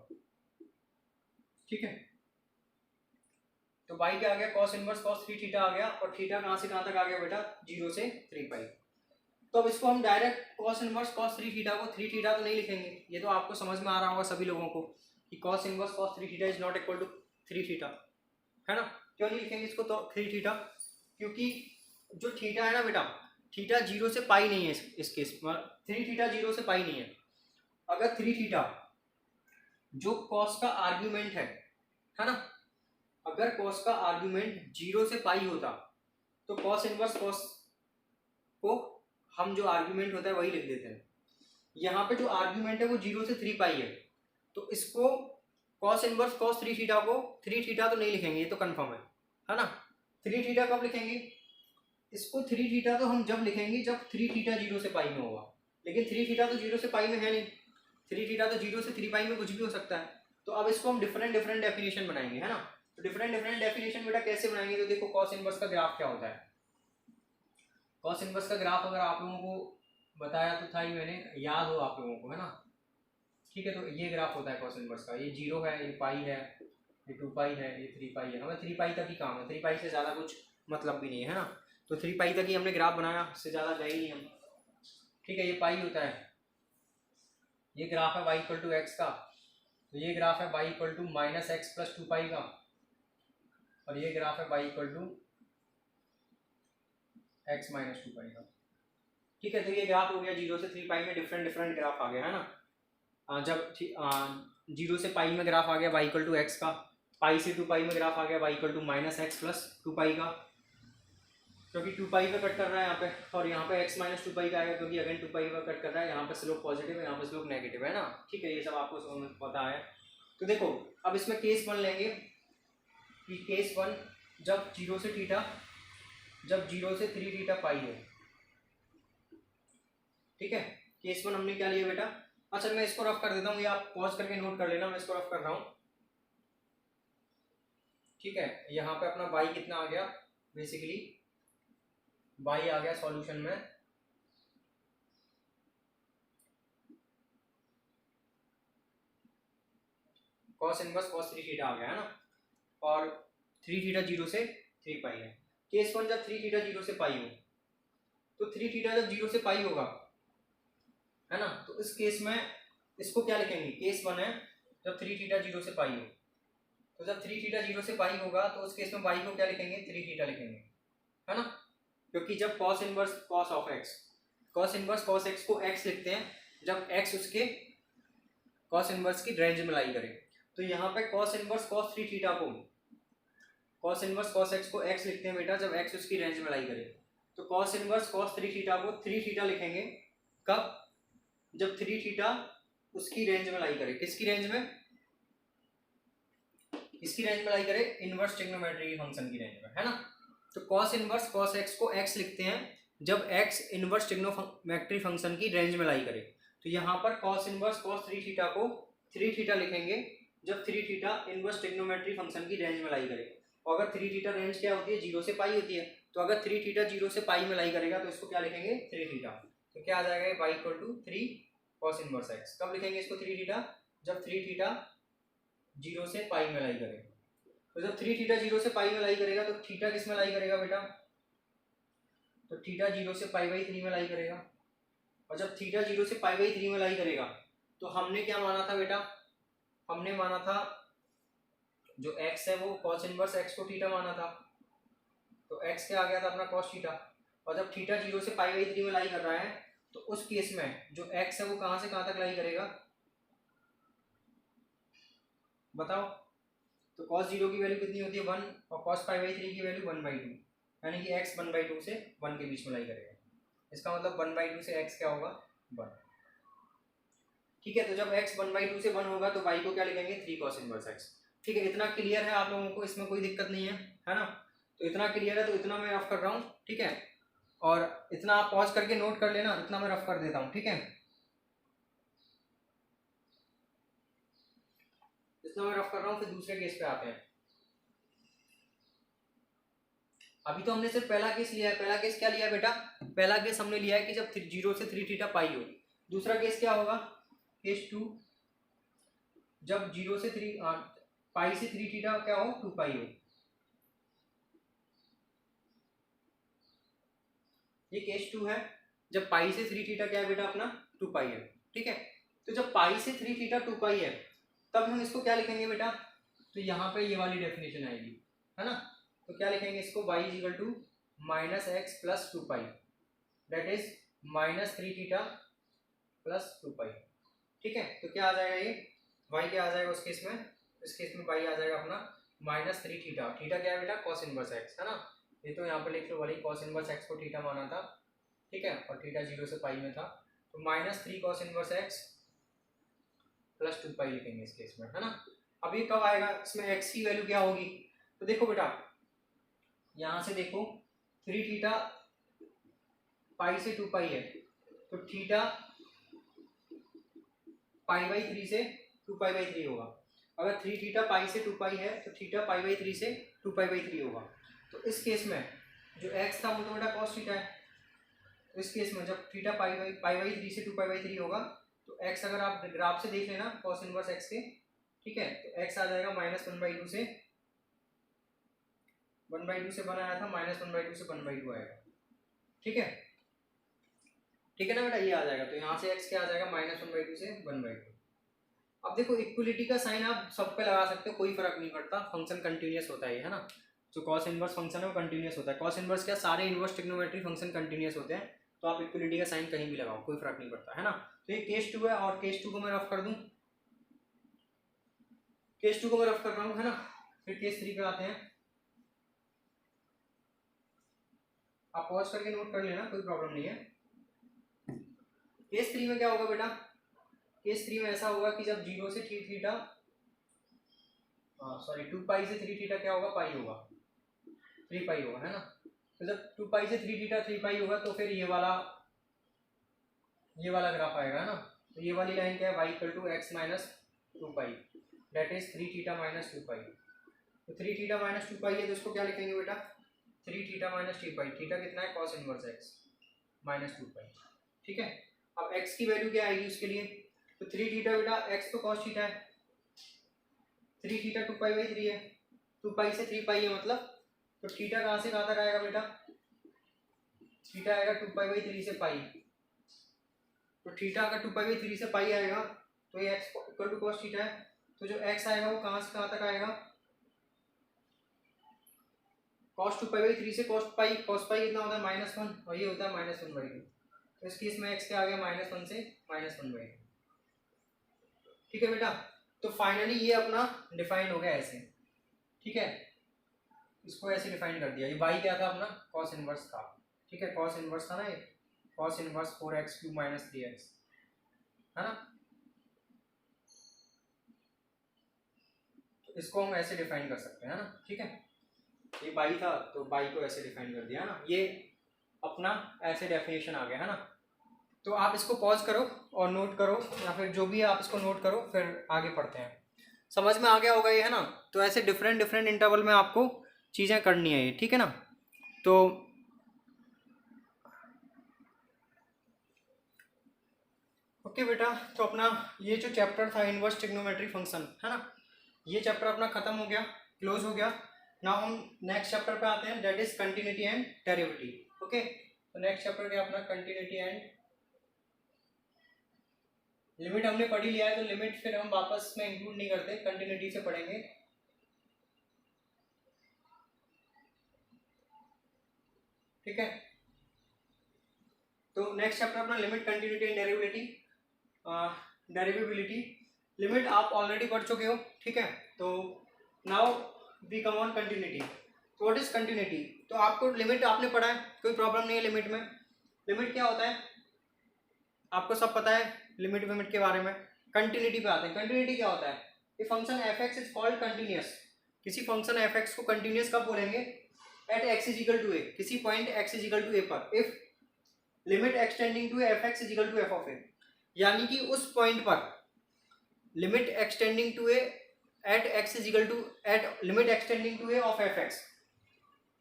Speaker 1: ठीक है। तो y क्या आ गया, cos इनवर्स cos 3 थीटा आ गया, और थीटा कहाँ से कहाँ तक आ गया बेटा, 0 से 3 पाई। तो अब इसको हम direct cos inverse cos 3 theta को 3 थीटा तो नहीं लिखेंगे, ये तो आपको समझ में आ रहा होगा सभी लोगों को कि cos inverse cos 3 theta is not equal to 3 theta, है ना। क्यों नहीं लिखेंगे इसको तो 3 थीटा, क्योंकि जो थीटा है ना बेटा, थीटा 0 से पाई नहीं है इस केस में, 3 थीटा 0 से पाई नहीं है। अगर 3 थीटा जो cos का आर्ग्यूमेंट है ना, अगर cos का आर्ग्यूमेंट 0 से पाई होता तो cos इनवर्स cos को हम जो आर्ग्यूमेंट होता है वही लिख देते हैं। यहाँ पे जो आर्ग्यूमेंट है वो 0 से 3 पाई है, तो इसको cos इनवर्स cos 3 थीटा को 3 थीटा तो नहीं लिखेंगे, ये तो कंफर्म है ना। 3 थीटा कब लिखेंगे, इसको 3 थीटा तो हम जब लिखेंगे जब 3 थीटा 0 से पाई में होगा, लेकिन 3 थीटा तो 0 से पाई में है नहीं, 3 थीटा तो 0 से 3 पाई में कुछ भी हो सकता है। तो अब इसको हम डिफरेंट डेफिनेशन बनाएंगे, है ना। तो डिफरेंट डेफिनेशन बेटा कैसे बनाएंगे, तो देखो cos इनवर्स का ग्राफ क्या होता है। cos इनवर्स का ग्राफ अगर आप लोगों को बताया तो था ही मैंने, याद हो आप लोगों को, है ना, ठीक है। तो ये ग्राफ होता है cos इनवर्स का, ये 0 है, ये पाई है, ये 2 पाई है, ये 3 पाई है, हमें 3 पाई तक ही काम है, 3 पाई से ज़्यादा कुछ मतलब भी नहीं है ना। तो 3 पाई तक ही हमने ग्राफ बनाया, इससे ज़्यादा गए ही नहीं हम, ठीक है, ये पाई होता है, ये ग्राफ है y इक्वल टू एक्स का, तो ये ग्राफ है y equal to minus x plus 2 pi का, और ये ग्राफ है y equal to x minus 2 pi का। ठीक है, तो ये ग्राफ हो गया 0 से 3 पाई में डिफरेंट डिफरेंट ग्राफ आ गया है ना। जब 0 से पाई में ग्राफ आ गया y इक्वल टू एक्स का, पाई से 2 पाई में ग्राफ आ गया y equal to minus x plus 2 pi का, क्योंकि 2 पाई पे कट कर रहा है यहाँ पे, और यहाँ पे x माइनस 2 पाई का आएगा क्योंकि अगेन 2 पाई पे कट कर रहा है, यहाँ पे स्लोप पॉजिटिव है, यहाँ पे स्लोप नेगेटिव है ना। ठीक है, ये सब आपको समझ पता है। तो देखो अब इसमें केस 1 लेंगे कि केस 1 जब 0 से थीटा, जब 0 से 3 थीटा पाई है। ठीक है, केस 1 हमने क्या लिया बेटा, अच्छा मैं इसको रफ कर देता हूँ, ये आप पॉज करके नोट कर लेना, मैं इसको रफ कर रहा हूँ। ठीक है, यहाँ पे अपना y कितना आ गया, बेसिकली y आ गया सॉल्यूशन में cos इनवर्स cos 3 थीटा आ गया है ना, और 3 थीटा 0 से 3 पाई है। केस 1 जब 3 थीटा 0 से पाई हो, तो 3 थीटा जब 0 से पाई होगा है ना, तो इस केस में इसको क्या लिखेंगे, केस 1 है जब 3 थीटा 0 से पाई हो, तो जब 3 थीटा 0 से पाई होगा तो उस केस में y को क्या लिखेंगे, 3 थीटा लिखेंगे है ना, क्योंकि जब cos inverse cos of x, cos inverse cos x को x लिखते हैं जब x उसके cos इनवर्स की रेंज में लाई करे। तो यहाँ पे cos इनवर्स cos 3 थीटा को, cos इनवर्स cos x को x लिखते हैं बेटा जब x उसकी रेंज में लाई करे। तो cos इनवर्स cos 3 थीटा को 3 थीटा लिखेंगे कब, जब 3 थीटा उसकी रेंज में लाई करे, किसकी रेंज में, इसकी रेंज में लाई करे, इनवर्स ट्रिग्नोमेट्री फंक्शन की रेंज में है ना। तो cos इनवर्स cos x को x लिखते हैं जब x इनवर्स ट्रिग्नोमेट्री फंक्शन की रेंज में लाई करे। तो यहाँ पर cos इनवर्स cos 3 थीटा को 3 थीटा लिखेंगे जब 3 थीटा इनवर्स ट्रिग्नोमेट्री फंक्शन की रेंज में लाई करे। और अगर 3 थीटा रेंज क्या होती है, 0 से पाई होती है, तो अगर 3 थीटा 0 से पाई में लाई करेगा तो इसको क्या लिखेंगे, 3 थीटा। तो क्या आ जाएगा, y equal to 3 cos inverse x। कब लिखेंगे इसको 3 थीटा, जब 3 थीटा 0 से पाई में लाई करे। तो जब 3 थीटा 0 से पाई में लाई करेगा तो थीटा किस में लाई करेगा बेटा, तो थीटा 0 से पाई बाई 3 में लाई करेगा। और जब थीटा 0 से पाई बाई 3 में लाई करेगा तो हमने क्या माना था बेटा, हमने माना था जो x है वो cos इनवर्स x को थीटा माना था, तो x क्या आ गया था अपना cos थीटा। और जब थीटा 0 से पाई बाई 3 में लाई कर रहा है तो उस केस में जो x है वो कहाँ से कहाँ तक लाई करेगा, बताओ। तो cos 0 की वैल्यू कितनी होती है 1, और cos पाई बाई 3 की वैल्यू 1/2, यानी कि x 1/2 से 1 के बीच में लाई करेगा। इसका मतलब 1/2 से x क्या होगा, 1। ठीक है, तो जब x 1/2 से 1 होगा तो y को क्या लिखेंगे, 3 cos इनवर्स x। ठीक है, इतना क्लियर है आप लोगों को, इसमें कोई दिक्कत नहीं है ना। तो इतना क्लियर है, तो इतना मैं रफ कर रहा हूँ। ठीक है, और इतना आप पॉज करके नोट कर लेना, इतना मैं रफ कर देता हूँ। ठीक है, इतना मैं रफ कर रहा हूँ, फिर दूसरे केस पे आते हैं। अभी तो हमने सिर्फ पहला केस लिया है। पहला केस क्या लिया है बेटा, पहला केस हमने लिया है कि जब 0 से 3 थीटा पाई हो। दूसरा केस क्या होगा, केस 2 जब 0 से 3 पाई से 3 थीटा क्या हो, 2 पाई हो। ये केस 2 है जब पाई से 3 थीटा क्या है बेटा अपना, 2 पाई है। ठीक है, तो जब पाई से 3 थीटा 2 पाई है तब हम इसको क्या लिखेंगे बेटा, तो यहाँ पे ये वाली डेफिनेशन आएगी है ना। तो क्या लिखेंगे इसको, y is equal to minus x plus 2 pi, that is minus 3 theta plus 2 pi. ठीक है, तो क्या आ जाएगा ये y क्या आ जाएगा उस केस में, इस केस में y आ जाएगा अपना माइनस 3 थीटा। थीटा क्या है बेटा, cos इनवर्स x है ना। ये तो यहाँ पे लिख लो, वाली cos इनवर्स x को थीटा माना था। ठीक है, और थीटा 0 से पाई में था, तो minus 3 cos inverse x plus 2 पाई लिखेंगे इस केस में है ना। अब ये कब आएगा, इसमें x की वैल्यू क्या होगी, तो देखो बेटा यहाँ से देखो 3 थीटा पाई से 2 पाई है, तो थीटा पाई बाई 3 से 2 पाई बाई 3 होगा। अगर 3 थीटा पाई से 2 पाई है तो थीटा पाई बाई 3 से 2 पाई बाई 3 होगा। तो इस केस में जो x था वो तो बेटा cos थीटा है। तो इस केस में जब थीटा पाई बाई 3 से 2 पाई बाई 3 होगा तो x अगर आप ग्राफ से देख लेना cos इनवर्स x के, ठीक है, तो x आ जाएगा माइनस 1/2 से 1/2 से 1 आया था, माइनस 1/2 से 1/2 आएगा। ठीक है, ठीक है ना बेटा, ये आ जाएगा। तो यहाँ से x क्या आ जाएगा, -1/2 से 1/2। अब देखो इक्वलिटी का साइन आप सब पे लगा सकते हो, कोई फर्क नहीं पड़ता, फंक्शन कंटिन्यूअस होता है ना। जो कॉस इनवर्स फंक्शन है वो कंटिन्यूअस होता है। कॉस इनवर्स क्या, सारे इनवर्स ट्रिग्नोमेट्री फंक्शन कंटिन्यूअस होते हैं, तो आप इक्वलिटी का साइन कहीं भी लगाओ, कोई फर्क नहीं पड़ता है ना। तो ये केस 2 है, और केस 2 को मैं रफ कर दूं, केस 2 को मैं रफ कर रहा हूँ है ना। फिर केस 3 पे आते हैं, आप पॉज करके नोट कर लेना, कोई प्रॉब्लम नहीं है। केस 3 में क्या होगा बेटा, केस 3 में ऐसा होगा कि जब 0 से 3 थीटा, सॉरी 2 पाई से 3 थीटा क्या होगा, पाई होगा, 3 पाई होगा है ना। तो जब 2 पाई से 3 थीटा 3 पाई होगा, तो फिर ये वाला ग्राफ आएगा है ना। तो ये वाली लाइन क्या है, y equal to x minus 2 pi, that is 3 theta minus 2 pi. तो 3 थीटा माइनस 2 पाई है, तो इसको क्या लिखेंगे बेटा, 3 थीटा माइनस 3 पाई। थीटा कितना है, cos inverse x minus 2 pi. ठीक है, अब x की वैल्यू क्या आएगी उसके लिए, तो 3 थीटा बेटा, x तो कॉस थीटा है, 3 थीटा 2 पाई बाई 3 है, 2 पाई से 3 पाई है मतलब, तो थीटा कहाँ से कहाँ तक आएगा बेटा, थीटा आएगा 2 पाई बाई 3 से पाई। तो थीटा अगर 2 पाई बाई 3 से पाई आएगा, तो ये x equal to cos theta है। तो जो x आएगा वो कहाँ से कहाँ तक आएगा, cos 2 पाई बाई 3 से cos पाई कितना होता है, -1, और ये होता है -1/2। तो इस केस में x क्या आ गया, -1 से -1/2। ठीक है बेटा, तो फाइनली ये अपना डिफाइन हो गया ऐसे। ठीक है, इसको ऐसे डिफाइन कर दिया। ये y क्या था अपना, cos इनवर्स था। ठीक है, cos इनवर्स था ना, ये cos इनवर्स 4x³ - 3x है ना। तो इसको हम ऐसे डिफाइन कर सकते हैं ना। ठीक है, ये y था तो y को ऐसे डिफाइन कर दिया है ना, ये अपना ऐसे डेफिनेशन आ गया है ना। तो आप इसको पॉज करो और नोट करो, या फिर जो भी है आप इसको नोट करो, फिर आगे पढ़ते हैं। समझ में आ गया होगा ये है ना। तो ऐसे डिफरेंट इंटरवल में आपको चीज़ें करनी है ये, ठीक है ना। तो ओके बेटा, तो अपना ये जो चैप्टर था इनवर्स ट्रिग्नोमेट्री फंक्शन है ना, ये चैप्टर अपना खत्म हो गया, क्लोज हो गया। नाउ हम नेक्स्ट चैप्टर पे आते हैं, that is continuity and derivative. Okay, तो नेक्स्ट चैप्टर क्या अपना कंटिन्यूटी एंड लिमिट हमने पढ़ ही लिया है, तो लिमिट फिर हम वापस में इंक्लूड नहीं करते, कंटिन्यूटी से पढ़ेंगे। ठीक है, तो नेक्स्ट चैप्टर अपना limit, continuity and derivability. Limit आप ऑलरेडी पढ़ चुके हो, ठीक है। तो now we come on continuity. तो व्हाट इज कंटिन्यूटी, तो आपको लिमिट आपने पढ़ा है, कोई प्रॉब्लम नहीं है लिमिट में। लिमिट क्या होता है आपको सब पता है, लिमिट विमिट के बारे में। कंटिन्यूटी पे आते हैं। कंटिन्यूटी क्या होता है, ये function f x is called continuous. किसी फंक्शन एफ एक्स को कंटिन्यूअस कब बोलेंगे, at x is equal to a, किसी point x is equal to a पर, if limit extending to f x is equal to f of a, यानी कि उस point पर limit extending to a at x is equal to at limit extending to a of f x.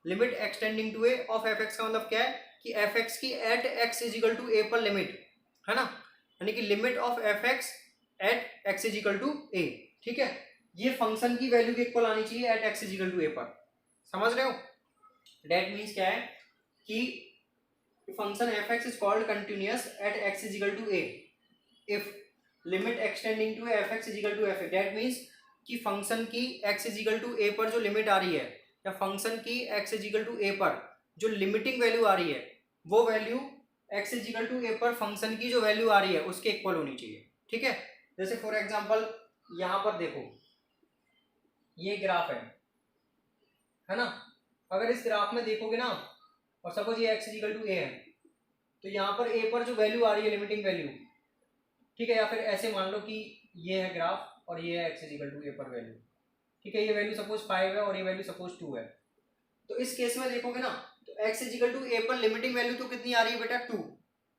Speaker 1: Limit extending to a of f x का मतलब क्या है कि f x की at x is equal to a पर limit है ना, यानी कि limit of f x at x is equal to a. ठीक है, ये फंक्शन की वैल्यू के इक्वल आनी चाहिए at x is equal to a पर, समझ रहे हो। दैट मीन्स क्या है कि function f x is called continuous at x is equal to a if limit extending to f x is equal to f a. That means कि function की x is equal to a पर जो limit आ रही है, या function की x is equal to a पर जो लिमिटिंग वैल्यू आ रही है, वो value x is equal to a पर फंक्शन की जो वैल्यू आ रही है उसके इक्वल होनी चाहिए। ठीक है, जैसे फॉर एग्जांपल यहाँ पर देखो, ये ग्राफ है ना। अगर इस ग्राफ में देखोगे ना, और सपोज ये एक्स इज इक्वल टू ए है, तो यहाँ पर ए पर जो वैल्यू आ रही है लिमिटिंग वैल्यू, ठीक है, या फिर ऐसे मान लो कि ये है ग्राफ और ये है x is equal to a पर वैल्यू। ठीक है, ये वैल्यू सपोज 5 है और ये वैल्यू सपोज 2 है। तो इस केस में देखोगे ना, तो x is equal to a पर लिमिटिंग वैल्यू तो कितनी आ रही है बेटा 2,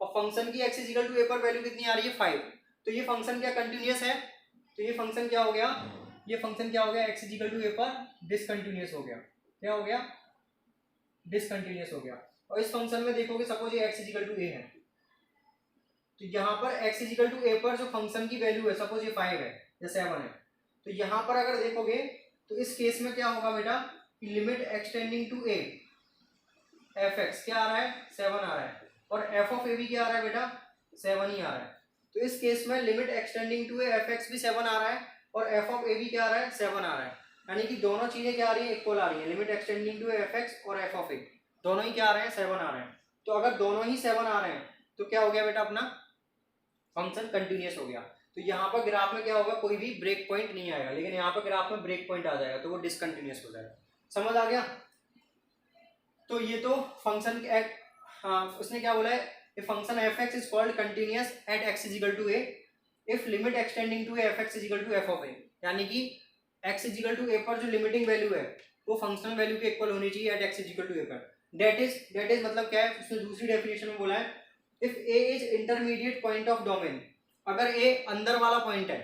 Speaker 1: और फंक्शन की x is equal to a पर वैल्यू कितनी आ रही है 5। तो ये फंक्शन क्या कंटिन्यूअस है, तो ये फंक्शन क्या हो गया, ये फंक्शन क्या हो गया, x is equal to a पर डिसकंटिन्यूअस हो गया। क्या हो गया, डिसकंटिन्यूअस हो गया। और इस फंक्शन में देखोगे सपोज ये x इज इक्वल टू ए है, तो यहाँ पर x is equal to a पर जो फंक्शन की वैल्यू है, सपोज ये 5 है या 7 है, तो यहाँ पर अगर देखोगे तो इस केस में क्या होगा बेटा कि limit extending to a f x क्या आ रहा है 7 आ रहा है, और एफ ऑफ ए भी क्या आ रहा है बेटा 7 ही आ रहा है। तो इस केस में limit extending to a f x भी 7 आ रहा है और एफ ऑफ ए भी क्या आ रहा है 7 आ रहा है, यानी कि दोनों चीजें क्या आ रही है इक्वल आ रही है, limit extending to f x और एफ ऑफ ए दोनों ही क्या आ रहे हैं 7 आ रहे हैं। तो अगर दोनों ही 7 आ रहे हैं तो क्या हो गया बेटा अपना फंक्शन कंटिन्यूअस हो गया। तो यहाँ पर ग्राफ में क्या होगा कोई भी ब्रेक पॉइंट नहीं आएगा, लेकिन यहाँ पर ग्राफ में ब्रेक पॉइंट आ जाएगा तो वो डिसकंटिन्यूअस हो जाएगा। समझ आ गया? तो ये तो फंक्शन उसने क्या बोला है, a function f x is called continuous at x is equal to a if limit extending to f x is equal to f of a, यानी कि x is equal to a पर जो limiting value है वो functional value के equal होनी चाहिए at x is equal to a पर। दैट इज मतलब क्या है, उसने दूसरी डेफिनेशन में बोला है if a is intermediate point of domain, अगर ए अंदर वाला पॉइंट है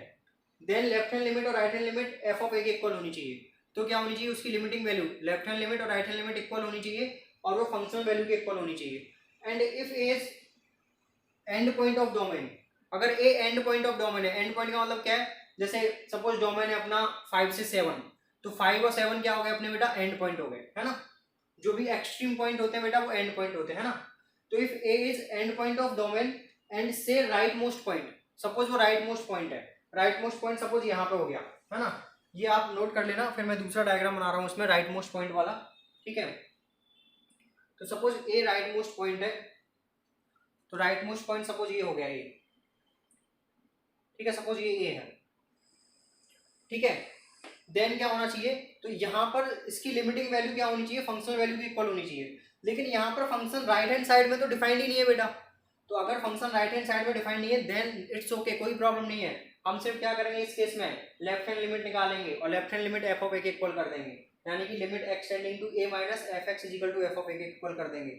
Speaker 1: देन लेफ्ट हैंड लिमिट और right hand limit f of a के इक्वल होनी चाहिए। तो क्या होनी चाहिए उसकी limiting value left hand limit और राइट हैंड लिमिट इक्वल होनी चाहिए और वो फंक्शनल वैल्यू के इक्वल होनी चाहिए। And if a is end point of domain, अगर a end point of domain है, एंड पॉइंट का मतलब क्या है, जैसे सपोज डोमेन है अपना 5 से 7, तो 5 और 7 क्या हो गए अपने बेटा एंड पॉइंट हो गए, है ना। जो भी एक्सट्रीम पॉइंट होते हैं बेटा वो एंड पॉइंट होते हैं ना। तो if a is end point of domain and से राइट मोस्ट पॉइंट, सपोज वो राइट मोस्ट पॉइंट है, राइट मोस्ट पॉइंट सपोज यहाँ पे हो गया, है ना। ये आप नोट कर लेना, फिर मैं दूसरा डायग्राम बना रहा हूँ उसमें राइट मोस्ट पॉइंट वाला, ठीक है। तो सपोज ए राइट मोस्ट पॉइंट है, तो राइट मोस्ट पॉइंट सपोज ये हो गया ए, ठीक है, सपोज ये ए है, ठीक है। देन क्या होना चाहिए, तो यहाँ पर इसकी लिमिटिंग वैल्यू क्या होनी चाहिए, फंक्शनल वैल्यू की इक्वल होनी चाहिए। लेकिन यहाँ पर फंक्शन राइट हैंड साइड में तो डिफाइंड ही नहीं है बेटा। तो अगर फंक्शन राइट हैंड साइड में डिफाइंड नहीं है देन इट्स ओके, कोई प्रॉब्लम नहीं है। हम सिर्फ क्या करेंगे इस केस में, लेफ्ट हैंड लिमिट निकालेंगे और left hand limit f of a के इक्वल कर देंगे, यानी कि limit extending to a minus f x is equal to f of a के इक्वल कर देंगे।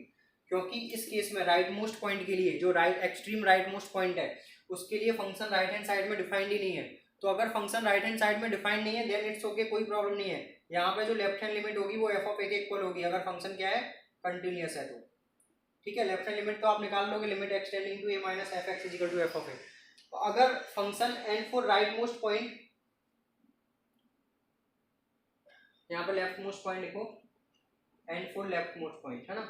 Speaker 1: क्योंकि इस केस में राइट मोस्ट पॉइंट के लिए, जो right extreme right most point है, उसके लिए फंक्शन राइट हैंड साइड में डिफाइंड ही नहीं है। तो अगर फंक्शन राइट हैंड साइड में डिफाइंड नहीं है देन इट्स ओके, कोई प्रॉब्लम नहीं है। यहाँ पे जो लेफ्ट हैंड लिमिट होगी वो एफ ऑफ ए के इक्वल होगी अगर फंक्शन क्या है कंटिन्यूअस है तो, ठीक है। लेफ्ट हैंड लिमिट तो आप निकाल लोगे, limit extending to a minus f x is equal to f of a. अगर function and for right most point, यहाँ पे लेफ्ट मोस्ट पॉइंट लिखो, and for left most point, है ना,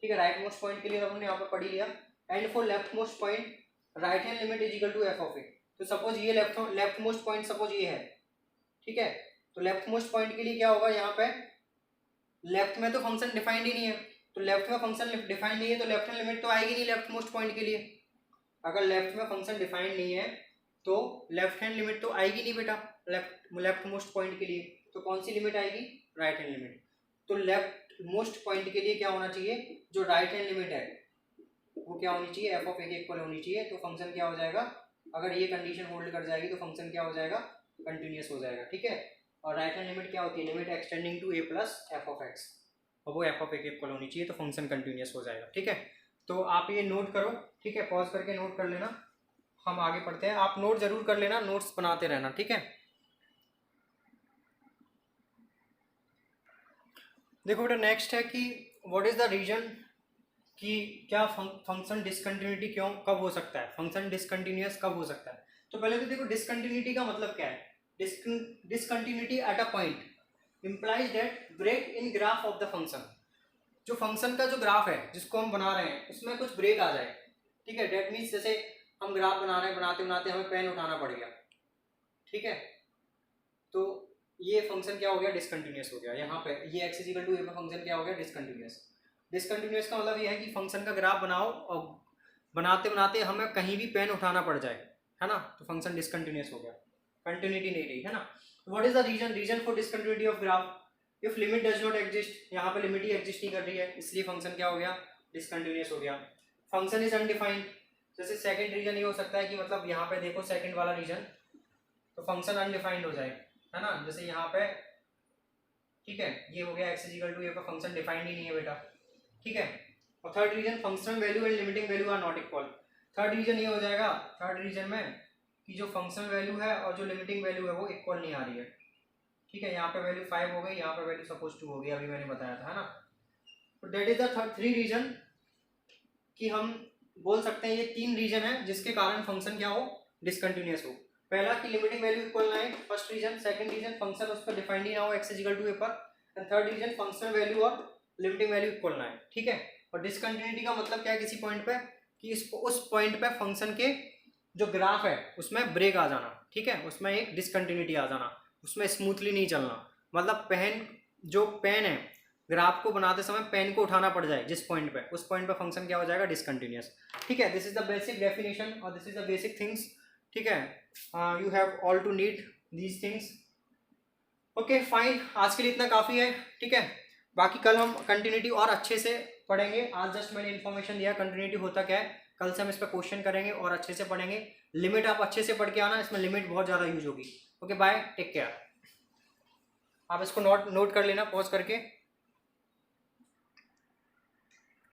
Speaker 1: ठीक है। राइट मोस्ट पॉइंट के लिए हमने यहाँ पे पढ़ लिया, and for left most point right hand limit is equal to f of a. तो सपोज ये लेफ्ट मोस्ट पॉइंट सपोज ये है, ठीक है। तो लेफ्ट मोस्ट पॉइंट के लिए क्या होगा, यहाँ पे लेफ्ट में तो फंक्शन डिफाइंड ही नहीं है, तो लेफ्ट में फंक्शन डिफाइंड नहीं है तो लेफ्ट हैंड लिमिट तो आएगी नहीं लेफ्ट मोस्ट पॉइंट के लिए। अगर लेफ्ट में फंक्शन डिफाइंड नहीं है तो लेफ्ट हैंड लिमिट तो आएगी नहीं बेटा लेफ्ट मोस्ट पॉइंट के लिए। तो कौन सी लिमिट आएगी, राइट हैंड लिमिट। तो लेफ्ट मोस्ट पॉइंट के लिए क्या होना चाहिए, जो राइट हैंड लिमिट है वो क्या होनी चाहिए, एफ ऑफ ए के इक्वल होनी चाहिए। तो फंक्शन क्या हो जाएगा, अगर ये कंडीशन होल्ड कर जाएगी तो फंक्शन क्या हो जाएगा, कंटिन्यूअस हो जाएगा, ठीक है। और राइट हैंड लिमिट क्या होती है, limit extending to a plus f of x, और वो एफ ऑफ ए के इक्वल होनी चाहिए तो फंक्शन कंटिन्यूअस हो जाएगा, ठीक है। तो आप ये नोट करो, ठीक है, पॉज करके नोट कर लेना, हम आगे पढ़ते हैं। आप नोट जरूर कर लेना, नोट्स बनाते रहना, ठीक है। देखो बेटा नेक्स्ट है कि व्हाट इज द रीजन कि क्या फंक्शन डिसकंटिन्यूटी क्यों कब हो सकता है, फंक्शन डिसकंटिन्यूअस कब हो सकता है। तो पहले तो देखो डिसकंटिन्यूटी का मतलब क्या है। Discontinuity at a point implies that break in graph of the function. जो फंक्शन का जो ग्राफ है जिसको हम बना रहे हैं उसमें कुछ ब्रेक आ जाए, ठीक है। डेट मीन्स जैसे हम ग्राफ बना रहे हैं, बनाते बनाते हमें पेन उठाना पड़ गया, ठीक है, तो ये फंक्शन क्या हो गया, डिसकंटिन्यूअस हो गया। यहाँ पे ये एक्स इज इक्वल टू ए पे फंक्शन क्या हो गया, डिसकंटिन्यूअस। डिसकंटिन्यूअस का मतलब ये है कि फंक्शन का ग्राफ बनाओ और बनाते बनाते हमें कहीं भी पेन उठाना पड़ जाए, है ना, तो फंक्शन डिसकंटिन्यूअस हो गया, कंटिन्यूटी नहीं रही, है ना। What is the reason for discontinuity of graph, if limit does not exist, यहाँ पे लिमिट ही एग्जिस्ट नहीं कर रही है इसलिए फंक्शन क्या हो गया, डिसकंटिन्यूअस हो गया। फंक्शन इज अनडिफाइंड, जैसे सेकंड रीजन ये हो सकता है कि मतलब यहाँ पे देखो सेकंड वाला रीजन, तो फंक्शन अनडिफाइंड हो जाए, है ना, जैसे यहाँ पे, ठीक है, ये हो गया एक्स इज इक्वल टू ए पे फंक्शन डिफाइंड ही नहीं है बेटा, ठीक है। और third reason functional value and limiting value are not equal. Third reason ये हो जाएगा, थर्ड रीजन में कि जो फंक्शनल वैल्यू है और जो लिमिटिंग वैल्यू है वो इक्वल नहीं आ रही है, ठीक है। यहाँ पे वैल्यू 5 हो गई, यहाँ पे वैल्यू सपोज 2 हो गई, अभी मैंने बताया था, है ना। तो that is the three reason कि हम बोल सकते हैं ये 3 रीजन है जिसके कारण फंक्शन क्या हो, डिसकंटिन्यूअस हो। पहला कि लिमिटिंग वैल्यू इक्वल ना है, first reason. Second reason function उस पर डिफाइंड ही ना हो x is equal to a पर। And third reason functional value और लिमिटिंग वैल्यू इक्वल ना है, ठीक है। और डिसकंटिन्यूटी का मतलब क्या है किसी पॉइंट पे, कि इसको उस पॉइंट पे फंक्शन के जो ग्राफ है उसमें ब्रेक आ जाना, ठीक है, उसमें एक डिसकंटिन्यूटी आ जाना, उसमें स्मूथली नहीं चलना, मतलब पेन है, ग्राफ को बनाते समय पेन को उठाना पड़ जाए जिस पॉइंट पे, उस पॉइंट पे फंक्शन क्या हो जाएगा, डिसकंटिन्यूअस। ठीक है, this is the basic definition और this is the basic things. ठीक है, you have all to need these things. Okay fine, आज के लिए इतना काफ़ी है। ठीक है, बाकी कल हम कंटिन्यूटी और अच्छे से पढ़ेंगे। आज जस्ट मैंने इन्फॉर्मेशन दिया कंटिन्यूटी होता क्या है, कल से हम इस पर क्वेश्चन करेंगे और अच्छे से पढ़ेंगे। लिमिट आप अच्छे से पढ़ के आना, इसमें लिमिट बहुत ज़्यादा यूज होगी। Okay bye, take care. आप इसको नोट कर लेना पॉज करके।